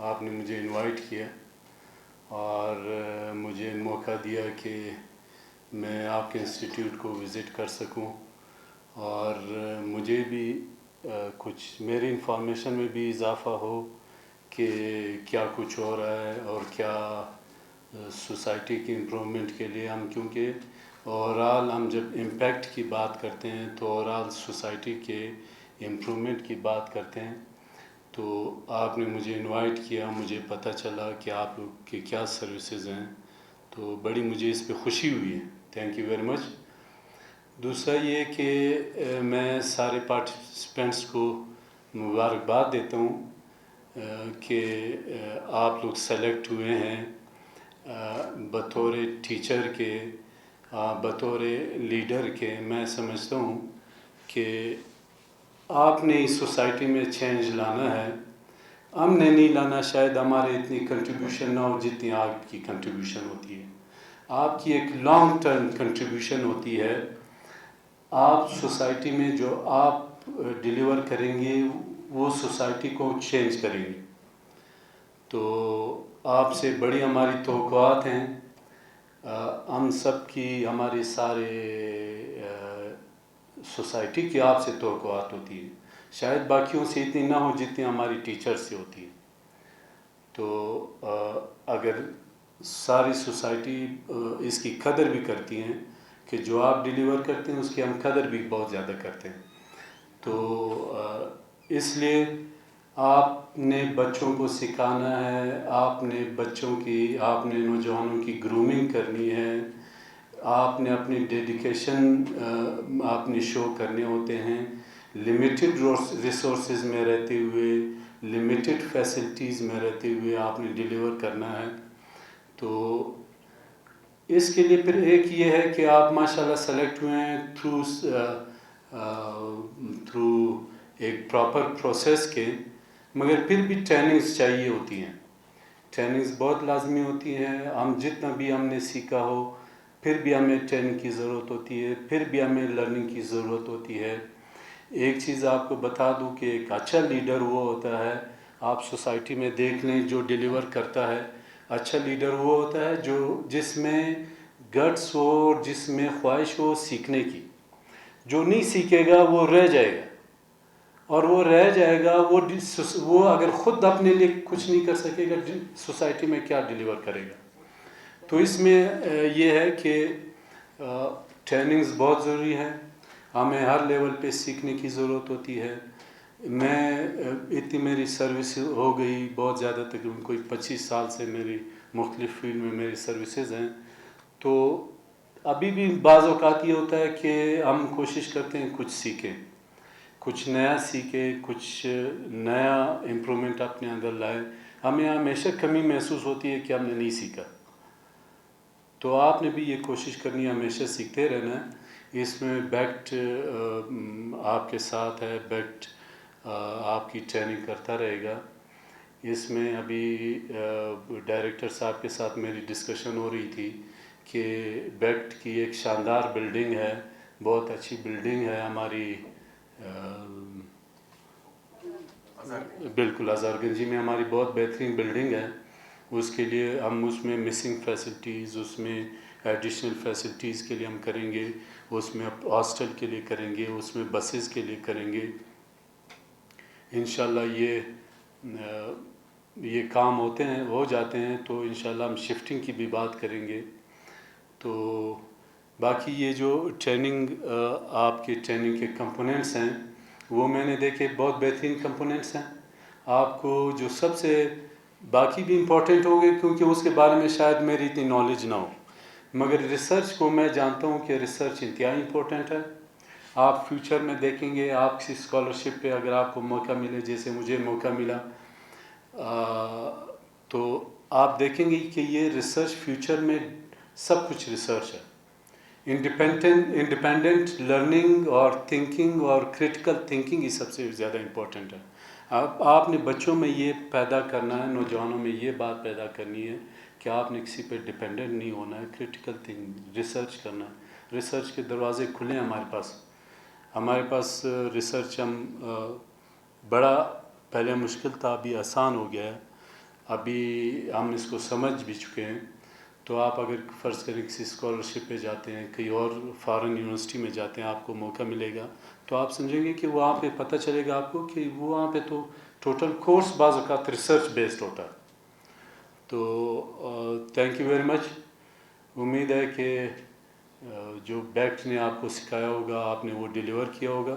آپ نے مجھے انوائٹ کیا اور مجھے موقع دیا کہ میں آپ کے انسٹیٹیوٹ کو وزٹ کر سکوں اور مجھے بھی کچھ میری انفارمیشن میں بھی اضافہ ہو کہ کیا کچھ ہو رہا ہے اور کیا سوسائٹی کی امپرومنٹ کے لیے ہم، کیونکہ اوورال ہم جب امپیکٹ کی بات کرتے ہیں تو اوورال سوسائٹی کے امپرومنٹ کی بات کرتے ہیں. تو آپ نے مجھے انوائٹ کیا، مجھے پتہ چلا کہ آپ لوگ کی کیا سروسز ہیں، تو بڑی مجھے اس پہ خوشی ہوئی ہے. تھینک یو ویری مچ. دوسرا یہ کہ میں سارے پارٹیسپینٹس کو مبارکباد دیتا ہوں کہ آپ لوگ سلیکٹ ہوئے ہیں بطور ٹیچر کے، بطور لیڈر کے. میں سمجھتا ہوں کہ آپ نے اس سوسائٹی میں چینج لانا ہے. ہم نے نہیں لانا، شاید ہمارے اتنی کنٹریبیوشن نہ ہو جتنی آپ کی کنٹریبیوشن ہوتی ہے. آپ کی ایک لانگ ٹرم کنٹریبیوشن ہوتی ہے. آپ سوسائٹی میں جو آپ ڈیلیور کریں گے وہ سوسائٹی کو چینج کریں گے. تو آپ سے بڑی ہماری توقعات ہیں. ہم سب کی، ہماری سارے سوسائٹی کی آپ سے توقعات ہوتی ہے. شاید باقیوں سے اتنی نہ ہو جتنی ہماری ٹیچر سے ہوتی ہے. تو اگر ساری سوسائٹی اس کی قدر بھی کرتی ہیں کہ جو آپ ڈیلیور کرتے ہیں اس کی ہم قدر بھی بہت زیادہ کرتے ہیں. تو اس لیے آپ نے بچوں کو سکھانا ہے، آپ نے بچوں کی، آپ نے نوجوانوں کی گرومنگ کرنی ہے. آپ نے اپنی ڈیڈیکیشن آپ نے شو کرنے ہوتے ہیں. لمیٹڈ ریسورسز میں رہتے ہوئے، لمیٹڈ فیسلٹیز میں رہتے ہوئے آپ نے ڈیلیور کرنا ہے. تو اس کے لیے پھر ایک یہ ہے کہ آپ ماشاءاللہ سلیکٹ ہوئے ہیں تھرو ایک پراپر پروسیس کے، مگر پھر بھی ٹریننگز چاہیے ہوتی ہیں. ٹریننگز بہت لازمی ہوتی ہیں. ہم جتنا بھی ہم نے سیکھا ہو پھر بھی ہمیں ٹریننگ کی ضرورت ہوتی ہے، پھر بھی ہمیں لرننگ کی ضرورت ہوتی ہے. ایک چیز آپ کو بتا دوں کہ ایک اچھا لیڈر وہ ہوتا ہے، آپ سوسائٹی میں دیکھ لیں جو ڈیلیور کرتا ہے. اچھا لیڈر وہ ہوتا ہے جس میں گٹس ہو، جس میں خواہش ہو سیکھنے کی. جو نہیں سیکھے گا وہ رہ جائے گا، اور وہ رہ جائے گا. وہ اگر خود اپنے لیے کچھ نہیں کر سکے گا سوسائٹی میں کیا ڈیلیور کرے گا. تو اس میں یہ ہے کہ ٹریننگز بہت ضروری ہے. ہمیں ہر لیول پہ سیکھنے کی ضرورت ہوتی ہے. میں اتنی میری سروس ہو گئی بہت زیادہ، تقریباً کوئی 25 سال سے میری مختلف فیلڈ میں میری سروسز ہیں. تو ابھی بھی بعض اوقات یہ ہوتا ہے کہ ہم کوشش کرتے ہیں کچھ سیکھیں، کچھ نیا سیکھیں، کچھ نیا امپرومنٹ اپنے اندر لائیں. ہمیں ہمیشہ کمی محسوس ہوتی ہے کہ ہم نے نہیں سیکھا. تو آپ نے بھی یہ کوشش کرنی ہے ہمیشہ سیکھتے رہنا ہے. اس میں بیکٹ آپ کے ساتھ ہے، بیکٹ آپ کی ٹریننگ کرتا رہے گا. اس میں ابھی ڈائریکٹر صاحب کے ساتھ میری ڈسکشن ہو رہی تھی کہ بیکٹ کی ایک شاندار بلڈنگ ہے، بہت اچھی بلڈنگ ہے ہماری، بالکل آزار گنجی میں ہماری بہت بہترین بلڈنگ ہے. اس کے لیے ہم اس میں مسنگ فیسلٹیز، اس میں ایڈیشنل فیسلٹیز کے لیے ہم کریں گے. اس میں ہاسٹل کے لیے کریں گے، اس میں بسز کے لیے کریں گے. انشاءاللہ یہ کام ہو جاتے ہیں تو انشاءاللہ ہم شفٹنگ کی بھی بات کریں گے. تو باقی یہ جو ٹریننگ، آپ کے ٹریننگ کے کمپوننٹس ہیں وہ میں نے دیکھے بہت بہترین کمپوننٹس ہیں. آپ کو جو سب سے باقی بھی امپورٹنٹ ہوں گے کیونکہ اس کے بارے میں شاید میری اتنی نالج نہ ہو، مگر ریسرچ کو میں جانتا ہوں کہ ریسرچ انتہائی امپورٹنٹ ہے. آپ فیوچر میں دیکھیں گے، آپ کسی اسکالرشپ پہ اگر آپ کو موقع ملے، جیسے مجھے موقع ملا، تو آپ دیکھیں گے کہ یہ ریسرچ فیوچر میں سب کچھ ریسرچ ہے. انڈیپینڈنٹ لرننگ اور تھنکنگ اور کریٹیکل تھنکنگ ہی سب سے زیادہ امپورٹنٹ ہے. آپ نے بچوں میں یہ پیدا کرنا ہے، نوجوانوں میں یہ بات پیدا کرنی ہے کہ آپ نے کسی پہ ڈیپینڈنٹ نہیں ہونا ہے. کریٹیکل تھنکنگ، ریسرچ کرنا ہے. ریسرچ کے دروازے کھلے ہیں ہمارے پاس ریسرچ. ہم بڑا پہلے مشکل تھا، ابھی آسان ہو گیا ہے. ابھی ہم اس کو سمجھ بھی چکے ہیں. تو آپ اگر فرض کریں کسی اسکالرشپ پہ جاتے ہیں, کہیں اور فارن یونیورسٹی میں جاتے ہیں, آپ کو موقع ملے گا تو آپ سمجھیں گے کہ وہاں پہ پتہ چلے گا آپ کو کہ وہاں پہ تو ٹوٹل کورس بعض اوقات ریسرچ بیسڈ ہوتا ہے. تو تھینک یو ویری مچ. امید ہے کہ جو بیکٹ نے آپ کو سکھایا ہوگا آپ نے وہ ڈیلیور کیا ہوگا.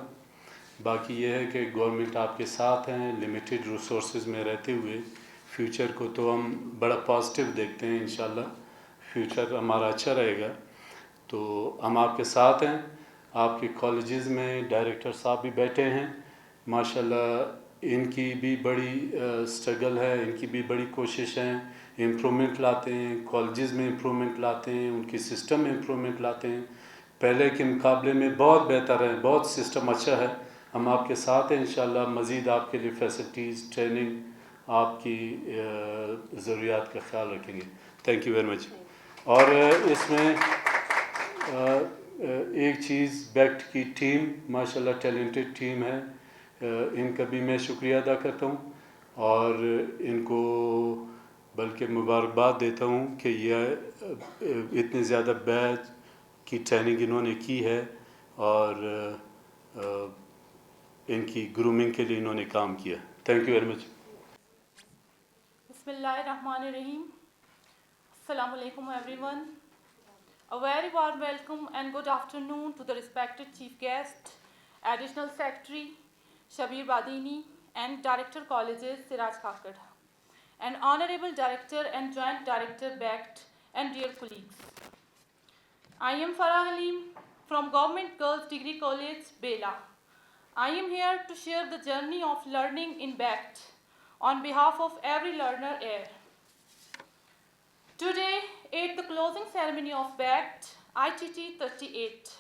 باقی یہ ہے کہ گورنمنٹ آپ کے ساتھ ہیں, لمیٹڈ ریسورسز میں رہتے ہوئے فیوچر کو تو ہم بڑا پازیٹیو دیکھتے ہیں. انشاءاللہ فیوچر ہمارا اچھا رہے گا. تو ہم آپ کے ساتھ ہیں. آپ کے کالجز میں ڈائریکٹر صاحب بھی بیٹھے ہیں ماشاءاللہ, ان کی بھی بڑی اسٹرگل ہے, ان کی بھی بڑی کوشش ہیں, امپرومنٹ لاتے ہیں, کالجز میں امپرومنٹ لاتے ہیں, ان کی سسٹم میں امپرومنٹ لاتے ہیں. پہلے کے مقابلے میں بہت بہتر ہے, بہت سسٹم اچھا ہے. ہم آپ کے ساتھ ہیں انشاءاللہ. مزید آپ کے لیے فیسلٹیز, ٹریننگ, آپ کی ضروریات کا خیال رکھیں گے. تھینک یو ویری مچ. اور اس میں ایک چیز, بیکٹ کی ٹیم ماشاءاللہ ٹیلنٹڈ ٹیم ہے, ان کا بھی میں شکریہ ادا کرتا ہوں اور ان کو بلکہ مبارکباد دیتا ہوں کہ یہ اتنے زیادہ بیچ کی ٹریننگ انہوں نے کی ہے اور ان کی گرومنگ کے لیے انہوں نے کام کیا. تھینک یو ویری مچ. بسم اللہ الرحمن الرحیم. السلام علیکم everyone. A very warm welcome and good afternoon to the respected Chief Guest, Additional Secretary Shabir Badini and Director Colleges Siraj Khakar, and Honorable Director and Joint Director BECT and dear colleagues. I am Farah Halim from Government Girls Degree College, Bela. I am here to share the journey of learning in BECT on behalf of every learner here. Today, at the closing ceremony of BECT ITT 38,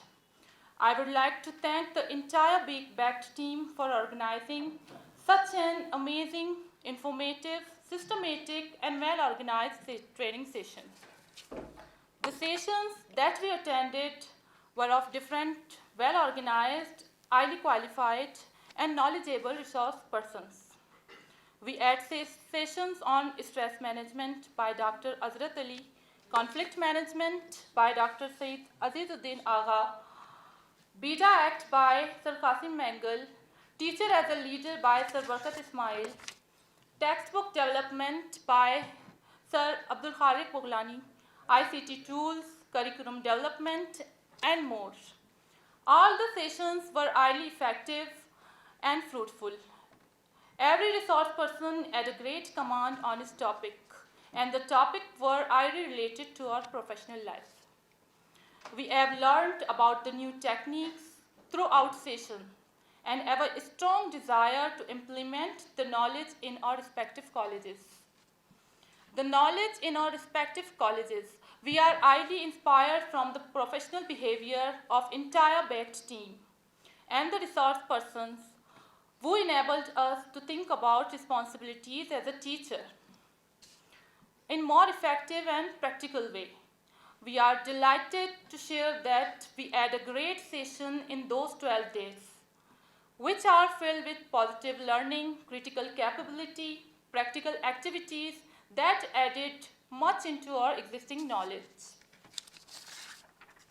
I would like to thank the entire BECT team for organizing such an amazing, informative, systematic, and well-organized training session. The sessions that we attended were of different, well-organized, highly qualified, and knowledgeable resource persons. We had sessions on stress management by Dr. Azrat Ali, conflict management by Dr. Saeed Azizuddin Agha, Beta Act by Sir Qasim Mangal, Teacher as a Leader by Sir Barkat Ismail, Textbook Development by Sir Abdul Khaliq Bughlani, ICT Tools, Curriculum Development, and more. All the sessions were highly effective and fruitful. Every resource person had a great command on his topic, and the topic were highly related to our professional life. We have learned about the new techniques throughout session and have a strong desire to implement the knowledge in our respective colleges. The knowledge in our respective colleges, we are highly inspired from the professional behavior of entire BECT team and the resource persons who enabled us to think about responsibilities as a teacher in more effective and practical way. We are delighted to share that we had a great session in those 12 days, which are filled with positive learning, critical capability, practical activities that added much into our existing knowledge.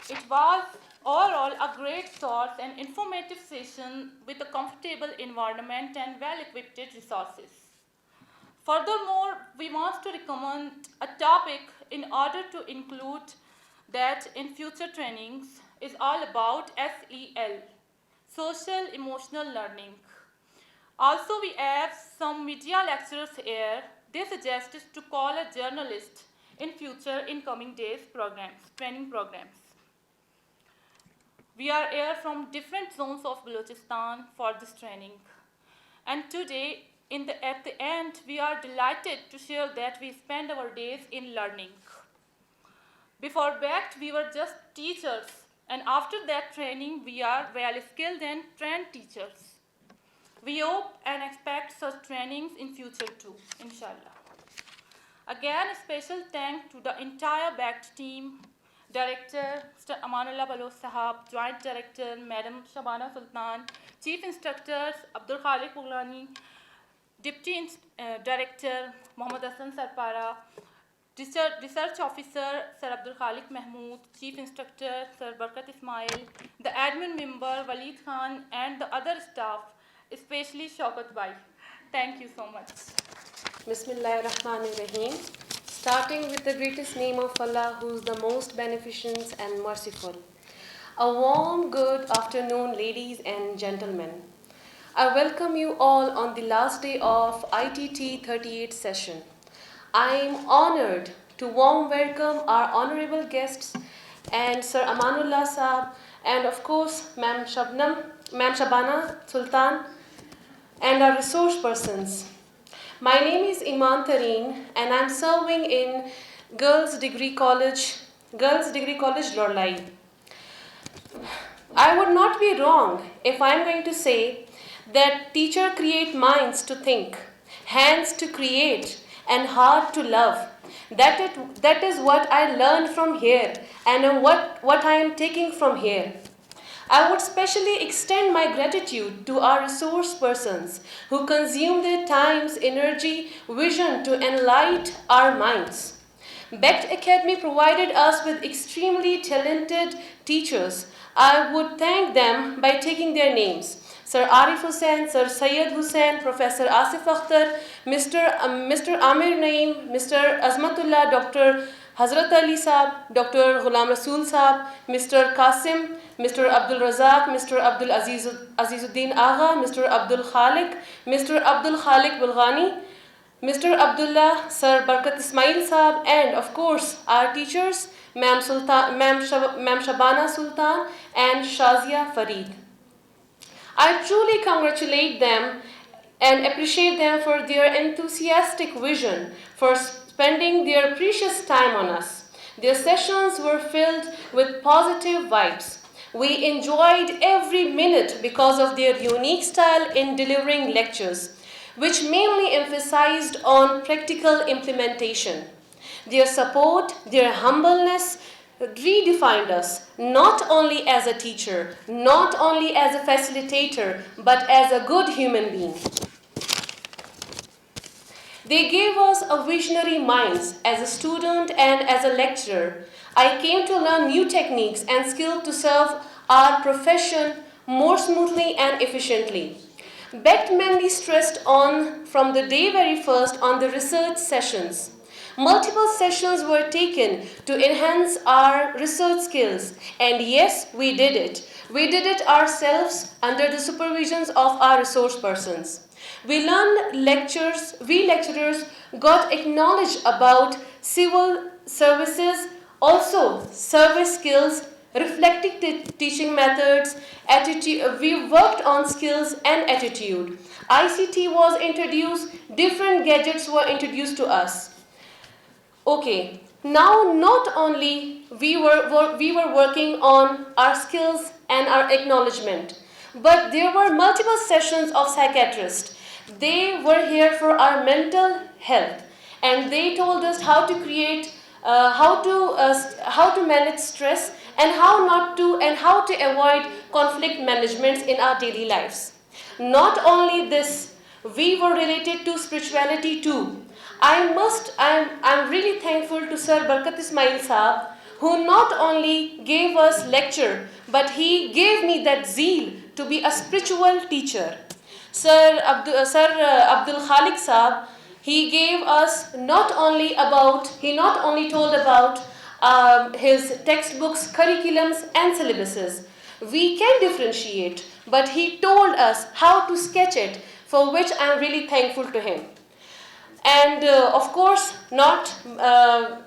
It was overall a great source and informative session with a comfortable environment and well-equipped resources. Furthermore, we want to recommend a topic in order to include that in future trainings is all about SEL, Social Emotional Learning. Also, we have some media lecturers here. They suggest us to call a journalist in future in coming days training programs. We are here from different zones of Balochistan for this training. And today, at the end, we are delighted to share that we spend our days in learning. Before BECT, we were just teachers. And after that training, we are well skilled and trained teachers. We hope and expect such trainings in future too, inshallah. Again, a special thanks to the entire BECT team, Director Mr. Amanullah Baloch Sahab, Joint Director Madam Shabana Sultan, Chief Instructors Abdul Khaliq Bughlani, Deputy Director Mohammad Hassan Sarpara, Research Officer Sir Abdul Khalik Mahmood, Chief Instructor Sir Barkat Ismail, the admin member Waleed Khan, and the other staff, especially Shaukat Bhai. Thank you so much. Bismillahirrahmanirrahim. Starting with the greatest name of Allah, who is the most beneficent and merciful. A warm good afternoon, ladies and gentlemen. I welcome you all on the last day of ITT 38 session. I am honored to warm welcome our honorable guests and Sir Amanullah Saab, and of course Ma'am Shabana Sultan, and our resource persons. My name is Iman Tareen, and I'm serving in Girls Degree College, Lorlai. I would not be wrong if I'm going to say that teacher create minds to think, hands to create, and heart to love. That is what I learned from here, and what I am taking from here. I would specially extend my gratitude to our resource persons who consume their times, energy, vision to enlighten our minds. BECT Academy provided us with extremely talented teachers. I would thank them by taking their names. Sir Arif Hussain, Sir Syed Hussain, Professor Asif Akhtar, Mr. Amir Naeem, Mr. Azmatullah, Dr. Hazrat Ali Saab, Dr. Ghulam Rasool Saab, Mr. Qasim, Mr. Abdul Razak, Mr. Abdul Azizuddin Agha, Mr. Abdul Khalik Bulghani, Mr. Abdullah, Sir Barkat Ismail Saab, and of course our teachers, Ma'am Shabana Sultan and Shazia Farid. I truly congratulate them and appreciate them for their enthusiastic vision, for spending their precious time on us. Their sessions were filled with positive vibes. We enjoyed every minute because of their unique style in delivering lectures, which mainly emphasized on practical implementation. Their support, their humbleness redefined us, not only as a teacher, not only as a facilitator, but as a good human being. They gave us a visionary minds as a student and as a lecturer. I came to learn new techniques and skills to serve our profession more smoothly and efficiently. BECT mainly stressed on, from the day very first, on the research sessions. Multiple sessions were taken to enhance our research skills, and yes, we did it. We did it ourselves under the supervisions of our resource persons. We lecturers got acknowledged about civil services, also service skills, reflecting teaching methods, attitude. We worked on skills and attitude. ICT was introduced, different gadgets were introduced to us. Okay, now not only we were working on our skills and our acknowledgement, but there were multiple sessions of psychiatrists. They were here for our mental health, and they told us how to create, how to manage stress, and how to avoid conflict managements in our daily lives. Not only this, we were related to spirituality too. I'm really thankful to Sir Barkat Ismail Saab, who not only gave us lecture, but he gave me that zeal to be a spiritual teacher. Sir Abdul Khalik Saab, he gave us he not only told about his textbooks, curriculums, and syllabuses. We can differentiate, but he told us how to sketch it, for which I'm really thankful to him. And of course, not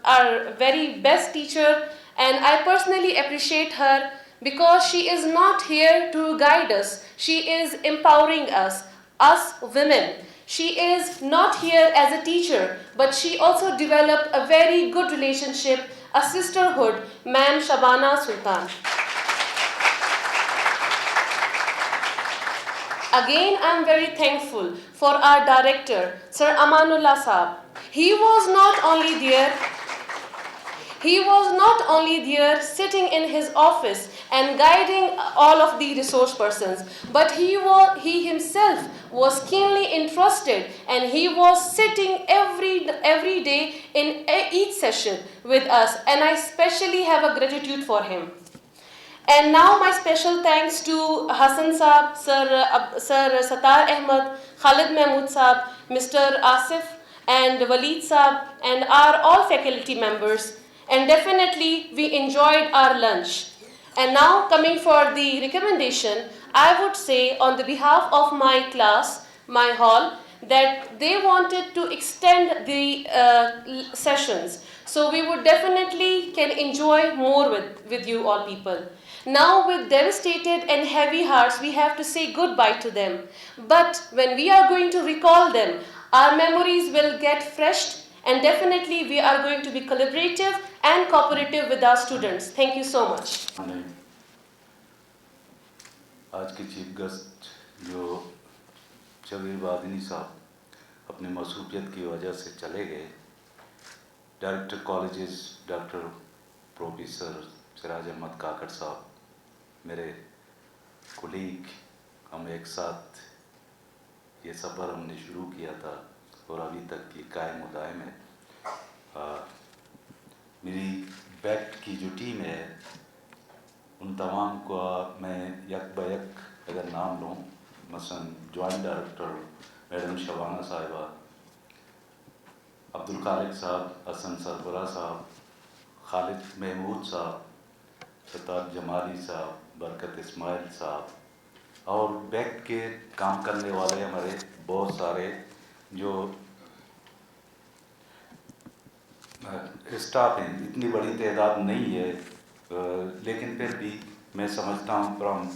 our very best teacher, and I personally appreciate her because she is not here to guide us. She is empowering us women. She is not here as a teacher, but she also developed a very good relationship, a sisterhood, Ma'am Shabana Sultan. Again, I am very thankful for our director, Sir Amanullah Saab. He was not only there He was not only there sitting in his office and guiding all of the resource persons, but he himself was keenly interested, and he was sitting every day in each session with us, and I especially have a gratitude for him. And now my special thanks to Hassan Saab, Sir Satar Ahmed, Khalid Mahmood Saab, Mr. Asif and Waleed Saab, and our all faculty members. And definitely we enjoyed our lunch. And now coming for the recommendation, I would say on the behalf of my class, my hall, that they wanted to extend the sessions. So we would definitely can enjoy more with you all people. Now with devastated and heavy hearts, we have to say goodbye to them. But when we are going to recall them, our memories will get freshed, and definitely we are going to be collaborative and cooperative with our students. Thank you so much. आज के chief guest जो शबीर बादनी साहब अपने मसरूफियत की वजह से चले गए, director colleges doctor professor Siraj Ahmed Kakar साहब, मेरे कोलीग, हम एक साथ ये सफ़र हमने शुरू किया था और अभी तक ये कायम दायम है। मेरी बैक्ट की जो टीम है उन तमाम को मैं यक बयक अगर नाम लूँ, मसलन जॉइंट डायरेक्टर मैडम शबाना साहिबा, अब्दुल खालिक साहब, हसन सरबरा साहब, खालिद महमूद साहब, सतार जमाली साहब, बरकत इस्माइल साहब, और बैक्ट के काम करने वाले हमारे बहुत सारे जो स्टाफ हैं, इतनी बड़ी तादाद नहीं है, लेकिन फिर भी मैं समझता हूँ फ्रॉम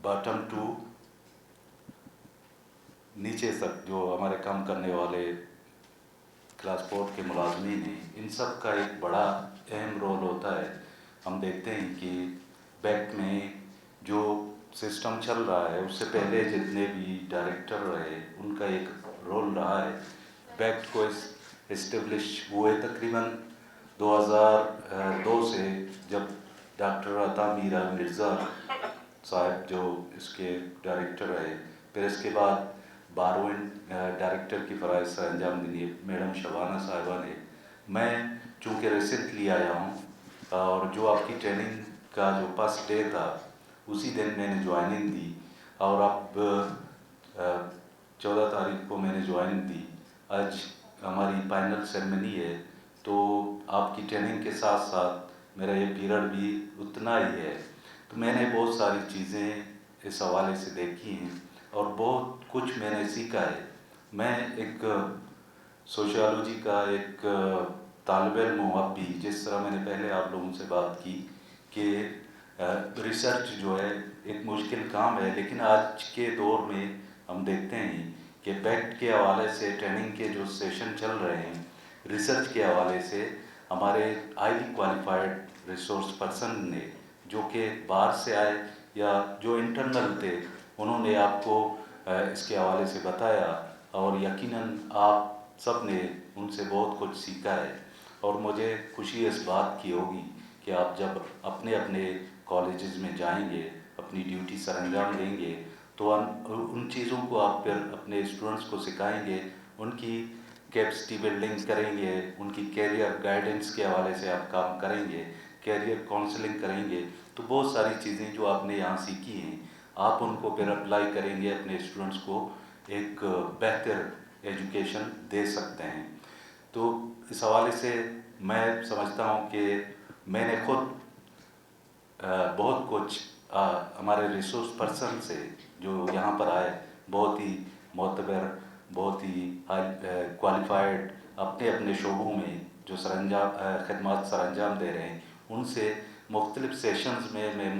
बॉटम टू नीचे तक जो हमारे काम करने वाले क्लास 4 के मुलाजमीन हैं, इन सब का एक बड़ा अहम रोल होता है। हम देखते हैं कि बैक्ट में जो सिस्टम चल रहा है उससे पहले जितने भी डायरेक्टर रहे उनका एक रोल रहा है। बैक्ट को इस्टेब्लिश हुए तकरीबन 2002 से, जब डॉक्टर अता मीरा मिर्ज़ा साहब जो इसके डायरेक्टर रहे, फिर इसके बाद 12वें डायरेक्टर की फ़राइज़ सर अंजाम दी मैडम शबाना साहिबा ने। मैं चूँकि रिसेंटली आया हूँ और जो आपकी ट्रेनिंग का जो फर्स्ट डे था उसी दिन मैंने ज्वाइनिंग दी, और अब 14 तारीख को मैंने ज्वाइन दी। आज हमारी फाइनल सेरेमनी है, तो आपकी ट्रेनिंग के साथ साथ मेरा ये पीरियड भी उतना ही है। तो मैंने बहुत सारी चीज़ें इस हवाले से देखी हैं और बहुत कुछ मैंने सीखा है। मैं एक सोशियोलॉजी का एक तालिब इल्म हूँ अब भी, जिस तरह मैंने पहले आप लोगों से बात की कि रिसर्च जो है एक मुश्किल काम है, लेकिन आज के दौर में हम देखते हैं कि बैक्ट के हवाले से ट्रेनिंग के जो सेशन चल रहे हैं, रिसर्च के हवाले से हमारे हाईली क्वालिफाइड रिसोर्स पर्सन ने, जो कि बाहर से आए या जो इंटरनल थे, उन्होंने आपको इसके हवाले से बताया, और यकीनन आप सब ने उनसे बहुत कुछ सीखा है। और मुझे खुशी इस बात की होगी कि आप जब अपने अपने कॉलेजेस में जाएंगे, अपनी ड्यूटी सर अंजाम देंगे, तो उन चीज़ों को आप फिर अपने स्टूडेंट्स को सिखाएंगे, उनकी कैपेसिटी बिल्डिंग करेंगे, उनकी कैरियर गाइडेंस के हवाले से आप काम करेंगे, कैरियर काउंसलिंग करेंगे। तो बहुत सारी चीज़ें जो आपने यहाँ सीखी हैं, आप उनको फिर अप्लाई करेंगे, अपने स्टूडेंट्स को एक बेहतर एजुकेशन दे सकते हैं। तो इस हवाले से मैं समझता हूँ कि मैंने खुद बहुत कुछ हमारे रिसोर्स पर्सन से जो यहाँ पर आए, बहुत ही मोतबर, बहुत ही क्वालिफाइड, अपने अपने शोबों में जो खदमात सर अंजाम दे रहे हैं, उनसे मुख्तलिफ सेशंस में मैं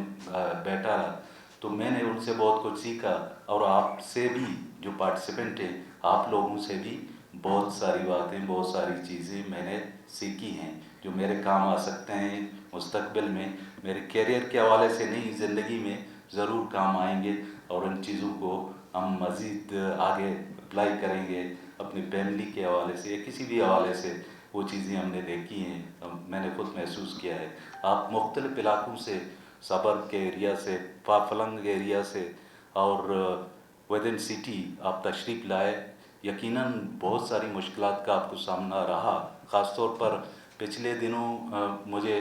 बैठा रहा, तो मैंने उनसे बहुत कुछ सीखा। और आपसे भी जो पार्टिसिपेंट हैं, आप लोगों से भी बहुत सारी बातें, बहुत सारी चीज़ें मैंने सीखी हैं जो मेरे काम आ सकते हैं मुस्तकबिल में। मेरे कैरियर के हवाले से नहीं, ज़िंदगी में ज़रूर काम आएंगे, और उन चीज़ों को हम मज़ीद आगे اپلائی کریں گے اپنی فیملی کے حوالے سے یا کسی بھی حوالے سے، وہ چیزیں ہم نے دیکھی ہیں، میں نے خود محسوس کیا ہے۔ آپ مختلف علاقوں سے، سبرب کے ایریا سے، فلنگ ایریا سے اور ود ان سٹی آپ تشریف لائے، یقیناً بہت ساری مشکلات کا آپ کو سامنا رہا۔ خاص طور پر پچھلے دنوں مجھے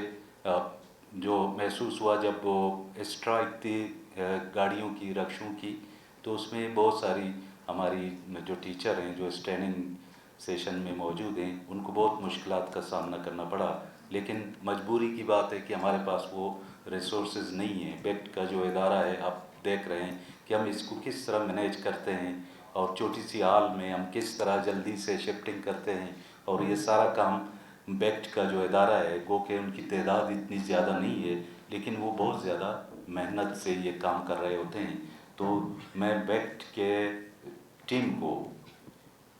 جو محسوس ہوا جب وہ اسٹرائک تھی گاڑیوں کی، رکشوں کی، تو اس میں بہت ساری ہماری جو ٹیچر ہیں جو اس ٹریننگ سیشن میں موجود ہیں، ان کو بہت مشکلات کا سامنا کرنا پڑا، لیکن مجبوری کی بات ہے کہ ہمارے پاس وہ ریسورسز نہیں ہیں۔ بیکٹ کا جو ادارہ ہے، آپ دیکھ رہے ہیں کہ ہم اس کو کس طرح مینیج کرتے ہیں اور چھوٹی سی ہال میں ہم کس طرح جلدی سے شفٹنگ کرتے ہیں، اور یہ سارا کام بیکٹ کا جو ادارہ ہے، گو کہ ان کی تعداد اتنی زیادہ نہیں ہے، لیکن وہ بہت زیادہ محنت سے یہ کام کر رہے ہوتے ہیں۔ تو میں بیکٹ کے ٹیم کو،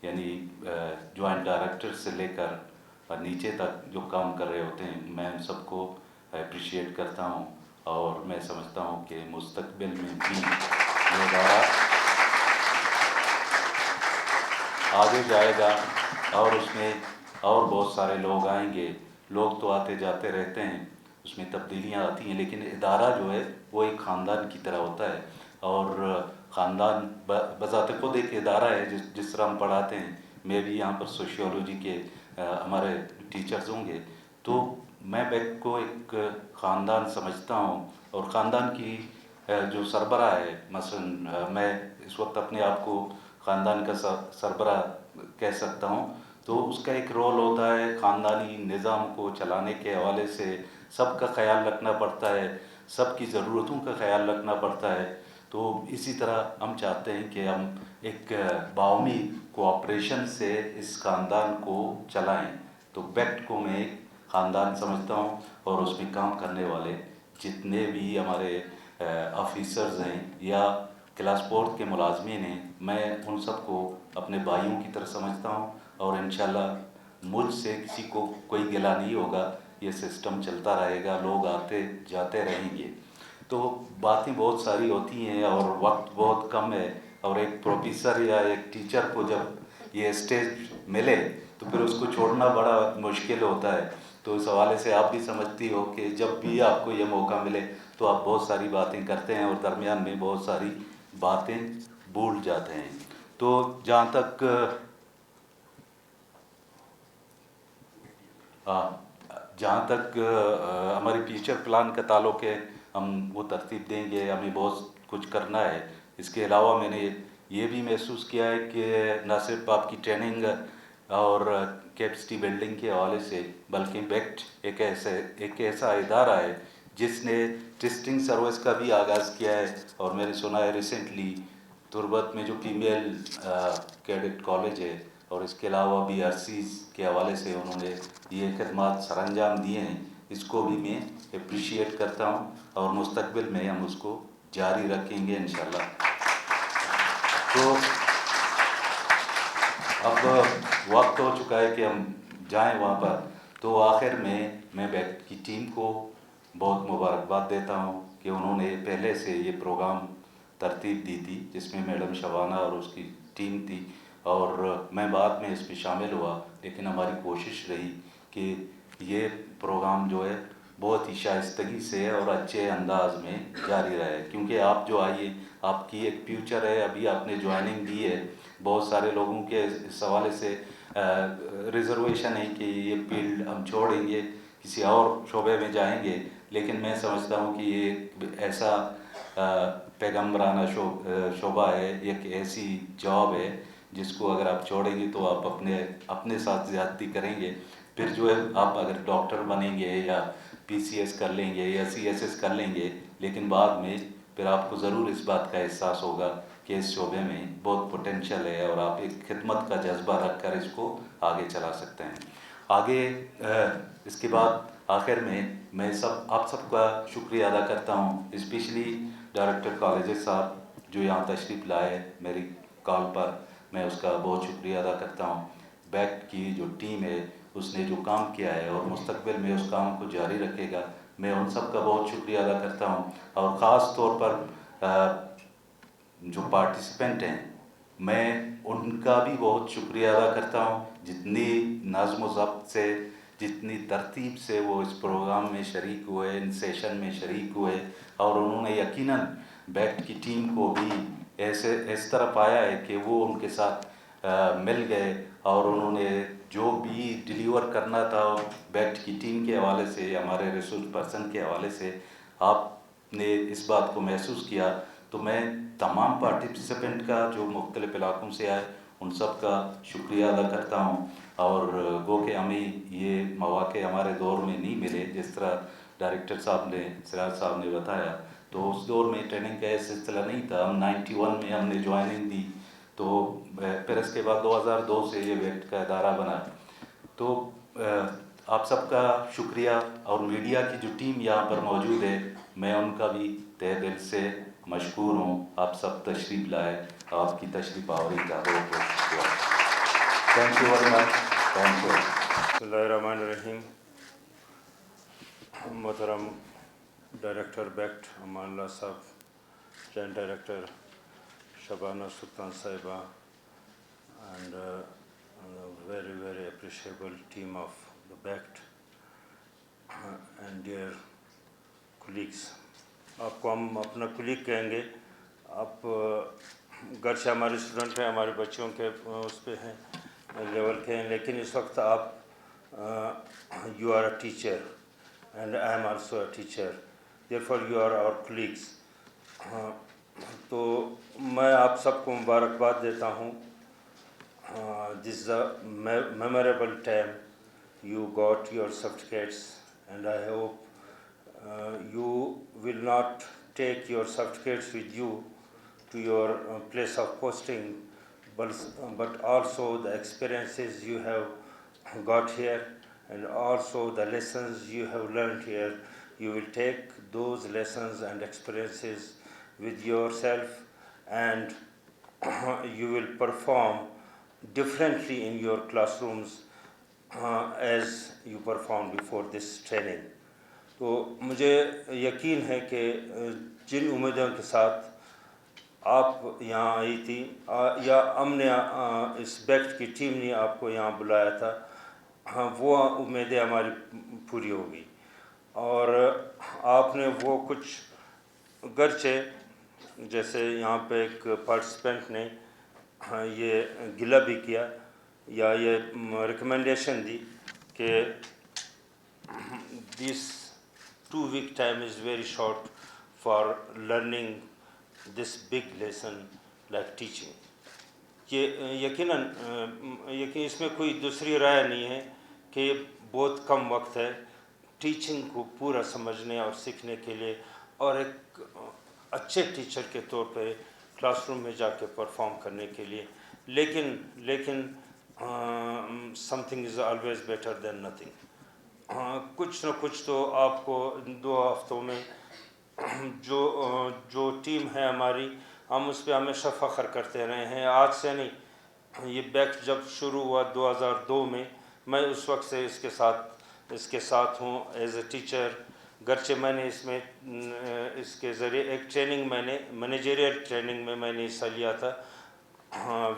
یعنی جوائنٹ ڈائریکٹر سے لے کر نیچے تک جو کام کر رہے ہوتے ہیں، میں ان سب کو اپریشیٹ کرتا ہوں، اور میں سمجھتا ہوں کہ مستقبل میں بھی یہ ادارہ آگے جائے گا، اور اس میں اور بہت سارے لوگ آئیں گے۔ لوگ تو آتے جاتے رہتے ہیں، اس میں تبدیلیاں آتی ہیں، لیکن ادارہ جو ہے وہ ایک خاندان کی طرح ہوتا ہے، اور خاندان بذات خود ایک ادارہ ہے۔ جس طرح ہم پڑھاتے ہیں، میں بھی یہاں پر سوشیولوجی کے ہمارے ٹیچرز ہوں گے، تو میں بیکٹ کو ایک خاندان سمجھتا ہوں، اور خاندان کی جو سربراہ ہے، مثلا میں اس وقت اپنے آپ کو خاندان کا سربراہ کہہ سکتا ہوں، تو اس کا ایک رول ہوتا ہے خاندانی نظام کو چلانے کے حوالے سے، سب کا خیال رکھنا پڑتا ہے، سب کی ضرورتوں کا خیال رکھنا پڑتا ہے۔ تو اسی طرح ہم چاہتے ہیں کہ ہم ایک باہمی کوآپریشن سے اس خاندان کو چلائیں۔ تو بیکٹ کو میں ایک خاندان سمجھتا ہوں، اور اس میں کام کرنے والے جتنے بھی ہمارے آفیسرز ہیں یا کلاس فورتھ کے ملازمین ہیں، میں ان سب کو اپنے بھائیوں کی طرح سمجھتا ہوں، اور انشاءاللہ مجھ سے کسی کو کوئی گلہ نہیں ہوگا۔ یہ سسٹم چلتا رہے گا، لوگ آتے جاتے رہیں گے۔ تو باتیں بہت ساری ہوتی ہیں اور وقت بہت کم ہے، اور ایک پروفیسر یا ایک ٹیچر کو جب یہ اسٹیج ملے تو پھر اس کو چھوڑنا بڑا مشکل ہوتا ہے۔ تو اس حوالے سے آپ بھی سمجھتی ہو کہ جب بھی آپ کو یہ موقع ملے تو آپ بہت ساری باتیں کرتے ہیں، اور درمیان میں بہت ساری باتیں بھول جاتے ہیں۔ تو جہاں تک ہماری فیوچر پلان کا تعلق ہے، ہم وہ ترتیب دیں گے، ہمیں بہت کچھ کرنا ہے۔ اس کے علاوہ میں نے یہ بھی محسوس کیا ہے کہ نہ صرف آپ کی ٹریننگ اور کیپیسٹی بلڈنگ کے حوالے سے، بلکہ بیکٹ ایک ایسا ادارہ ہے جس نے ٹیسٹنگ سروس کا بھی آغاز کیا ہے، اور میں نے سنا ہے ریسنٹلی تربت میں جو فیمیل کیڈٹ کالج ہے، اور اس کے علاوہ بھی BRCs کے حوالے سے انہوں نے یہ خدمات سر انجام دیے ہیں۔ اس کو بھی میں اپریشیٹ کرتا ہوں، اور مستقبل میں ہم اس کو جاری رکھیں گے انشاءاللہ۔ تو اب وقت ہو چکا ہے کہ ہم جائیں وہاں پر۔ تو آخر میں بیکٹ کی ٹیم کو بہت مبارکباد دیتا ہوں کہ انہوں نے پہلے سے یہ پروگرام ترتیب دی تھی، جس میں میڈم شبانہ اور اس کی ٹیم تھی، اور میں بعد میں اس میں شامل ہوا، لیکن ہماری کوشش رہی کہ یہ پروگرام جو ہے بہت ہی شائستگی سے اور اچھے انداز میں جاری رہے، کیونکہ آپ جو آئیے، آپ کی ایک فیوچر ہے، ابھی آپ نے جوائننگ دی ہے۔ بہت سارے لوگوں کے اس حوالے سے ریزرویشن ہے کہ یہ فیلڈ ہم چھوڑیں گے، کسی اور شعبے میں جائیں گے، لیکن میں سمجھتا ہوں کہ یہ ایک ایسا پیغمبرانہ شعبہ ہے، ایک ایسی جاب ہے جس کو اگر آپ چھوڑیں گے تو آپ اپنے ساتھ زیادتی کریں گے۔ پھر جو ہے آپ اگر ڈاکٹر بنیں گے یا PCS کر لیں گے یا CSS کر لیں گے، لیکن بعد میں پھر آپ کو ضرور اس بات کا احساس ہوگا کہ اس شعبے میں بہت پوٹینشل ہے، اور آپ ایک خدمت کا جذبہ رکھ کر اس کو آگے چلا سکتے ہیں۔ آگے اس کے بعد آخر میں آپ سب کا شکریہ ادا کرتا ہوں، اسپیشلی ڈائریکٹر کالجز صاحب جو یہاں تشریف لائے میری کال پر، میں اس کا بہت شکریہ ادا کرتا ہوں۔ بیکٹ کی جو ٹیم ہے، اس نے جو کام کیا ہے اور مستقبل میں اس کام کو جاری رکھے گا، میں ان سب کا بہت شکریہ ادا کرتا ہوں، اور خاص طور پر جو پارٹیسپینٹ ہیں، میں ان کا بھی بہت شکریہ ادا کرتا ہوں، جتنی نظم و ضبط سے، جتنی ترتیب سے وہ اس پروگرام میں شریک ہوئے، ان سیشن میں شریک ہوئے، اور انہوں نے یقیناً بیکٹ کی ٹیم کو بھی اس طرح پایا ہے کہ وہ ان کے ساتھ مل گئے، اور انہوں نے جو بھی ڈیلیور کرنا تھا بیکٹ کی ٹیم کے حوالے سے، ہمارے ریسورس پرسن کے حوالے سے، آپ نے اس بات کو محسوس کیا۔ تو میں تمام پارٹیسپینٹ کا جو مختلف علاقوں سے آئے ان سب کا شکریہ ادا کرتا ہوں، اور گو کہ ہمیں یہ مواقع ہمارے دور میں نہیں ملے، جس طرح ڈائریکٹر صاحب نے، سراج صاحب نے بتایا، تو اس دور میں ٹریننگ کا یہ سلسلہ نہیں تھا۔ ہم 91 میں ہم نے جوائننگ دی، تو پھر اس کے بعد 2002 سے یہ بیکٹ کا ادارہ بنا۔ تو آپ سب کا شکریہ، اور میڈیا کی جو ٹیم یہاں پر موجود ہے، میں ان کا بھی تہ دل سے مشکور ہوں۔ آپ سب تشریف لائے، آپ کی تشریف آوری کا بہت بہت شکریہ۔ Thank you very much, thank you. بسم اللہ الرحمن الرحیم۔ محترم ڈائریکٹر بیکٹ امان اللہ صاحب، جوائنٹ ڈائریکٹر شبانہ سلطان صاحبہ، and very very appreciable team of the bucket and dear colleagues. آپ کو ہم اپنا کولیگ کہیں گے، آپ گرچہ ہمارے اسٹوڈنٹ ہیں، ہمارے بچوں کے اس پہ ہیں، لیول کے ہیں، لیکن اس وقت آپ you are a teacher and I am also a teacher, therefore you are our colleagues. تو میں آپ سب کو مبارکباد دیتا ہوں۔ This is a memorable time you got your certificates, and I hope you will not take your certificates with you to your place of posting, but also the experiences you have got here, and also the lessons you have learned here. You will take those lessons and experiences with yourself, and you will perform differently in your classrooms as you performed before this training. تو مجھے یقین ہے کہ جن امیدوں کے ساتھ آپ یہاں آئی تھی، یا ہم نے اس بیکٹ کی ٹیم نے آپ کو یہاں بلایا تھا، وہ امیدیں ہماری پوری ہو گئی، اور آپ نے وہ کچھ گرچہ جیسے یہاں پہ ایک پارٹیسپینٹ نے یہ گلہ بھی کیا یا یہ ریکمنڈیشن دی کہ this 2-week time is very short for learning this big lesson like teaching. یقیناً اس میں کوئی دوسری رائے نہیں ہے کہ بہت کم وقت ہے ٹیچنگ کو پورا سمجھنے اور سیکھنے کے لیے، اور ایک اچھے ٹیچر کے طور پہ کلاس روم میں جا کے پرفارم کرنے کے لیے، لیکن something is always better than nothing. کچھ نہ کچھ تو آپ کو 2 ہفتوں میں جو ٹیم ہے ہماری، ہم اس پہ ہمیشہ فخر کرتے رہے ہیں، آج سے نہیں۔ یہ بیکٹ جب شروع ہوا 2002 میں، میں اس وقت سے اس کے ساتھ ہوں ایز اے ٹیچر، گرچہ میں نے اس کے ذریعے ایک ٹریننگ مینیجریل ٹریننگ میں نے حصہ لیا تھا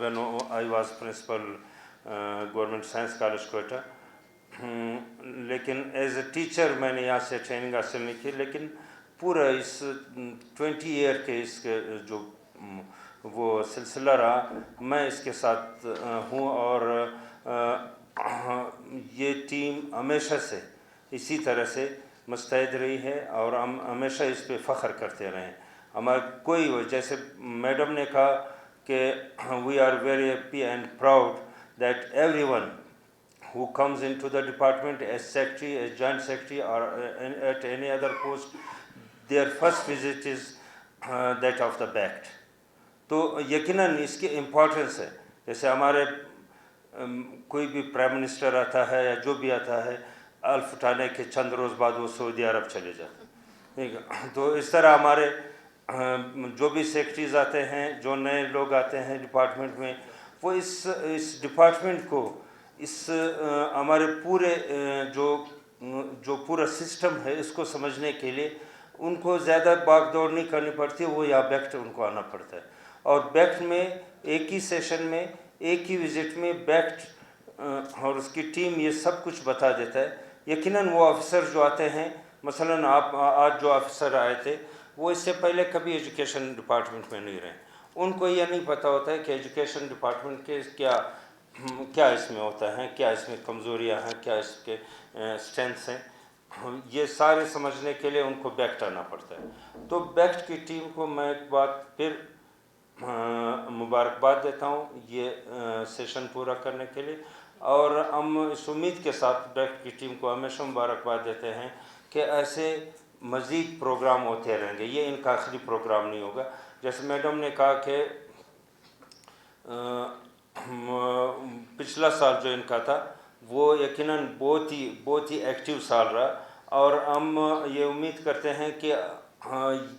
when I was principal government science college Quetta, لیکن ایز اے ٹیچر میں نے یہاں سے ٹریننگ حاصل نہیں کی، لیکن پورا اس 20 ایئر کے اس کے جو وہ سلسلہ رہا، میں اس کے ساتھ ہوں، اور یہ ٹیم ہمیشہ سے اسی طرح سے مستعد رہی ہے، اور ہم ہمیشہ اس پہ فخر کرتے رہے ہیں۔ ہمارا جیسے میڈم نے کہا کہ we are very happy and proud that everyone who comes into the department as secretary, as joint secretary, or at any other post, their first visit is that of the BACT. تو یقیناً اس کی importance ہے، جیسے ہمارے کوئی بھی prime minister آتا ہے یا جو بھی آتا ہے، الف اٹھانے کے چند روز بعد وہ سعودی عرب چلے جاتے ہیں، ٹھیک ہے؟ تو اس طرح ہمارے جو بھی سیکرٹریز آتے ہیں، جو نئے لوگ آتے ہیں ڈپارٹمنٹ میں، وہ اس ڈپارٹمنٹ کو، اس ہمارے پورے جو پورا سسٹم ہے اس کو سمجھنے کے لیے ان کو زیادہ بھاگ دوڑ نہیں کرنی پڑتی، وہ یہاں بیکٹ ان کو آنا پڑتا ہے، اور بیکٹ میں ایک ہی سیشن میں ایک ہی وزٹ میں بیکٹ اور اس کی ٹیم یہ سب کچھ بتا دیتا ہے. یقیناً وہ آفیسر جو آتے ہیں، مثلاً آپ آج جو آفیسر آئے تھے وہ اس سے پہلے کبھی ایجوکیشن ڈپارٹمنٹ میں نہیں رہے، ان کو یہ نہیں پتہ ہوتا ہے کہ ایجوکیشن ڈپارٹمنٹ کے کیا اس میں ہوتا ہے، کیا اس میں کمزوریاں ہیں، کیا اس کے اسٹرینتھس ہیں. یہ سارے سمجھنے کے لیے ان کو بیکٹ آنا پڑتا ہے. تو بیکٹ کی ٹیم کو میں ایک بات پھر مبارکباد دیتا ہوں یہ سیشن پورا کرنے کے لیے، اور ہم اس امید کے ساتھ بیکٹ کی ٹیم کو ہمیشہ مبارکباد دیتے ہیں کہ ایسے مزید پروگرام ہوتے رہیں گے. یہ ان کا آخری پروگرام نہیں ہوگا. جیسے میڈم نے کہا کہ پچھلا سال جو ان کا تھا وہ یقیناً بہت ہی ایکٹیو سال رہا، اور ہم یہ امید کرتے ہیں کہ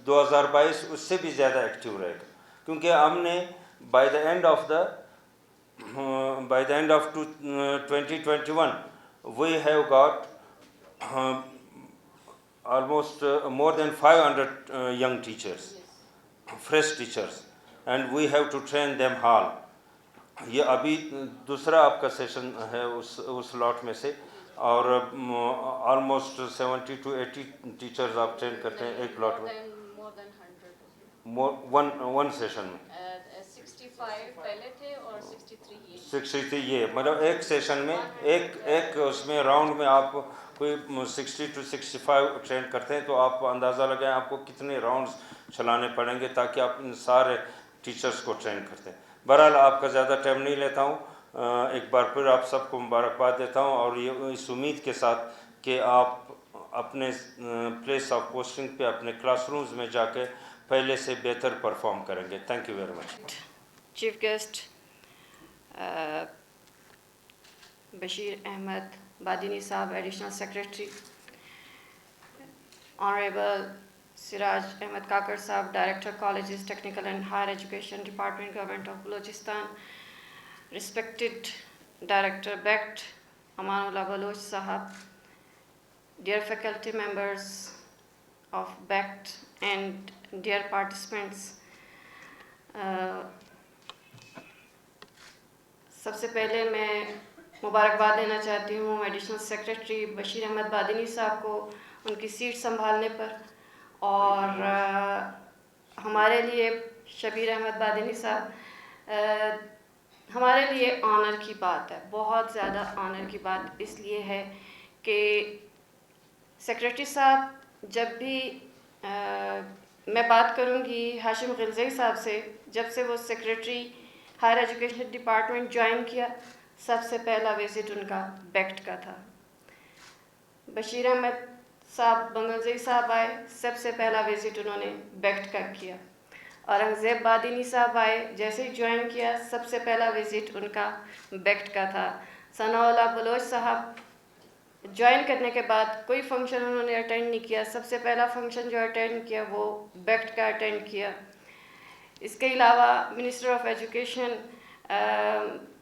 2022 اس سے بھی زیادہ ایکٹیو رہے گا، کیونکہ ہم نے by the and of 2021 we have got almost more than 500 young teachers, fresh teachers, and we have to train them all. یہ ابھی دوسرا آپ کا سیشن ہے اس لاٹ میں سے، اور آلموسٹ 70 to 80 ٹیچرز آپ ٹرین کرتے ہیں ایک لاٹ میں. ون سیشن میں 65 پہلے تھے اور 63 یہ مطلب ایک سیشن میں ایک اس میں راؤنڈ میں آپ کوئی 60 to 65 ٹرین کرتے ہیں، تو آپ اندازہ لگائیں آپ کو کتنے راؤنڈز چلانے پڑیں گے تاکہ آپ ان سارے ٹیچرز کو ٹرین کرتے ہیں. بہرحال آپ کا زیادہ ٹائم نہیں لیتا ہوں، ایک بار پھر آپ سب کو مبارکباد دیتا ہوں، اور یہ اس امید کے ساتھ کہ آپ اپنے پلیس آف پوسٹنگ پہ اپنے کلاس رومز میں جا کے پہلے سے بہتر پرفارم کریں گے. Thank you very much. Chief guest Bashir Ahmed Badini صاحب، additional secretary, honourable Siraj Ahmed Kakar صاحب، director colleges technical and higher education department government of Balochistan, respected director BACT Aman Ullah Baloch صاحب، dear faculty members of BACT and dear participants. سب سے پہلے میں مبارکباد دینا چاہتی ہوں ایڈیشنل سیکریٹری بشیر احمد بادینی صاحب کو ان کی سیٹ سنبھالنے پر، اور ہمارے لیے شبیر احمد بادینی صاحب ہمارے لیے آنر کی بات ہے، بہت زیادہ آنر کی بات اس لیے ہے کہ سیکریٹری صاحب جب بھی میں بات کروں گی ہاشم غلزئی صاحب سے، جب سے وہ secretary higher education department join کیا، سب سے پہلا وزٹ ان کا بیکٹ کا تھا. بشیر احمد صاحب بنگلزئی صاحب آئے، سب سے پہلا وزٹ انہوں نے بیکٹ کا کیا. اورنگزیب بادینی صاحب آئے، جیسے ہی جوائن کیا سب سے پہلا وزٹ ان کا بیکٹ کا تھا. ثناء اللہ بلوچ صاحب جوائن کرنے کے بعد کوئی فنکشن انہوں نے اٹینڈ نہیں کیا، سب سے پہلا فنکشن جو اٹینڈ کیا وہ بیکٹ کا اٹینڈ کیا. اس کے علاوہ منسٹر آف ایجوکیشن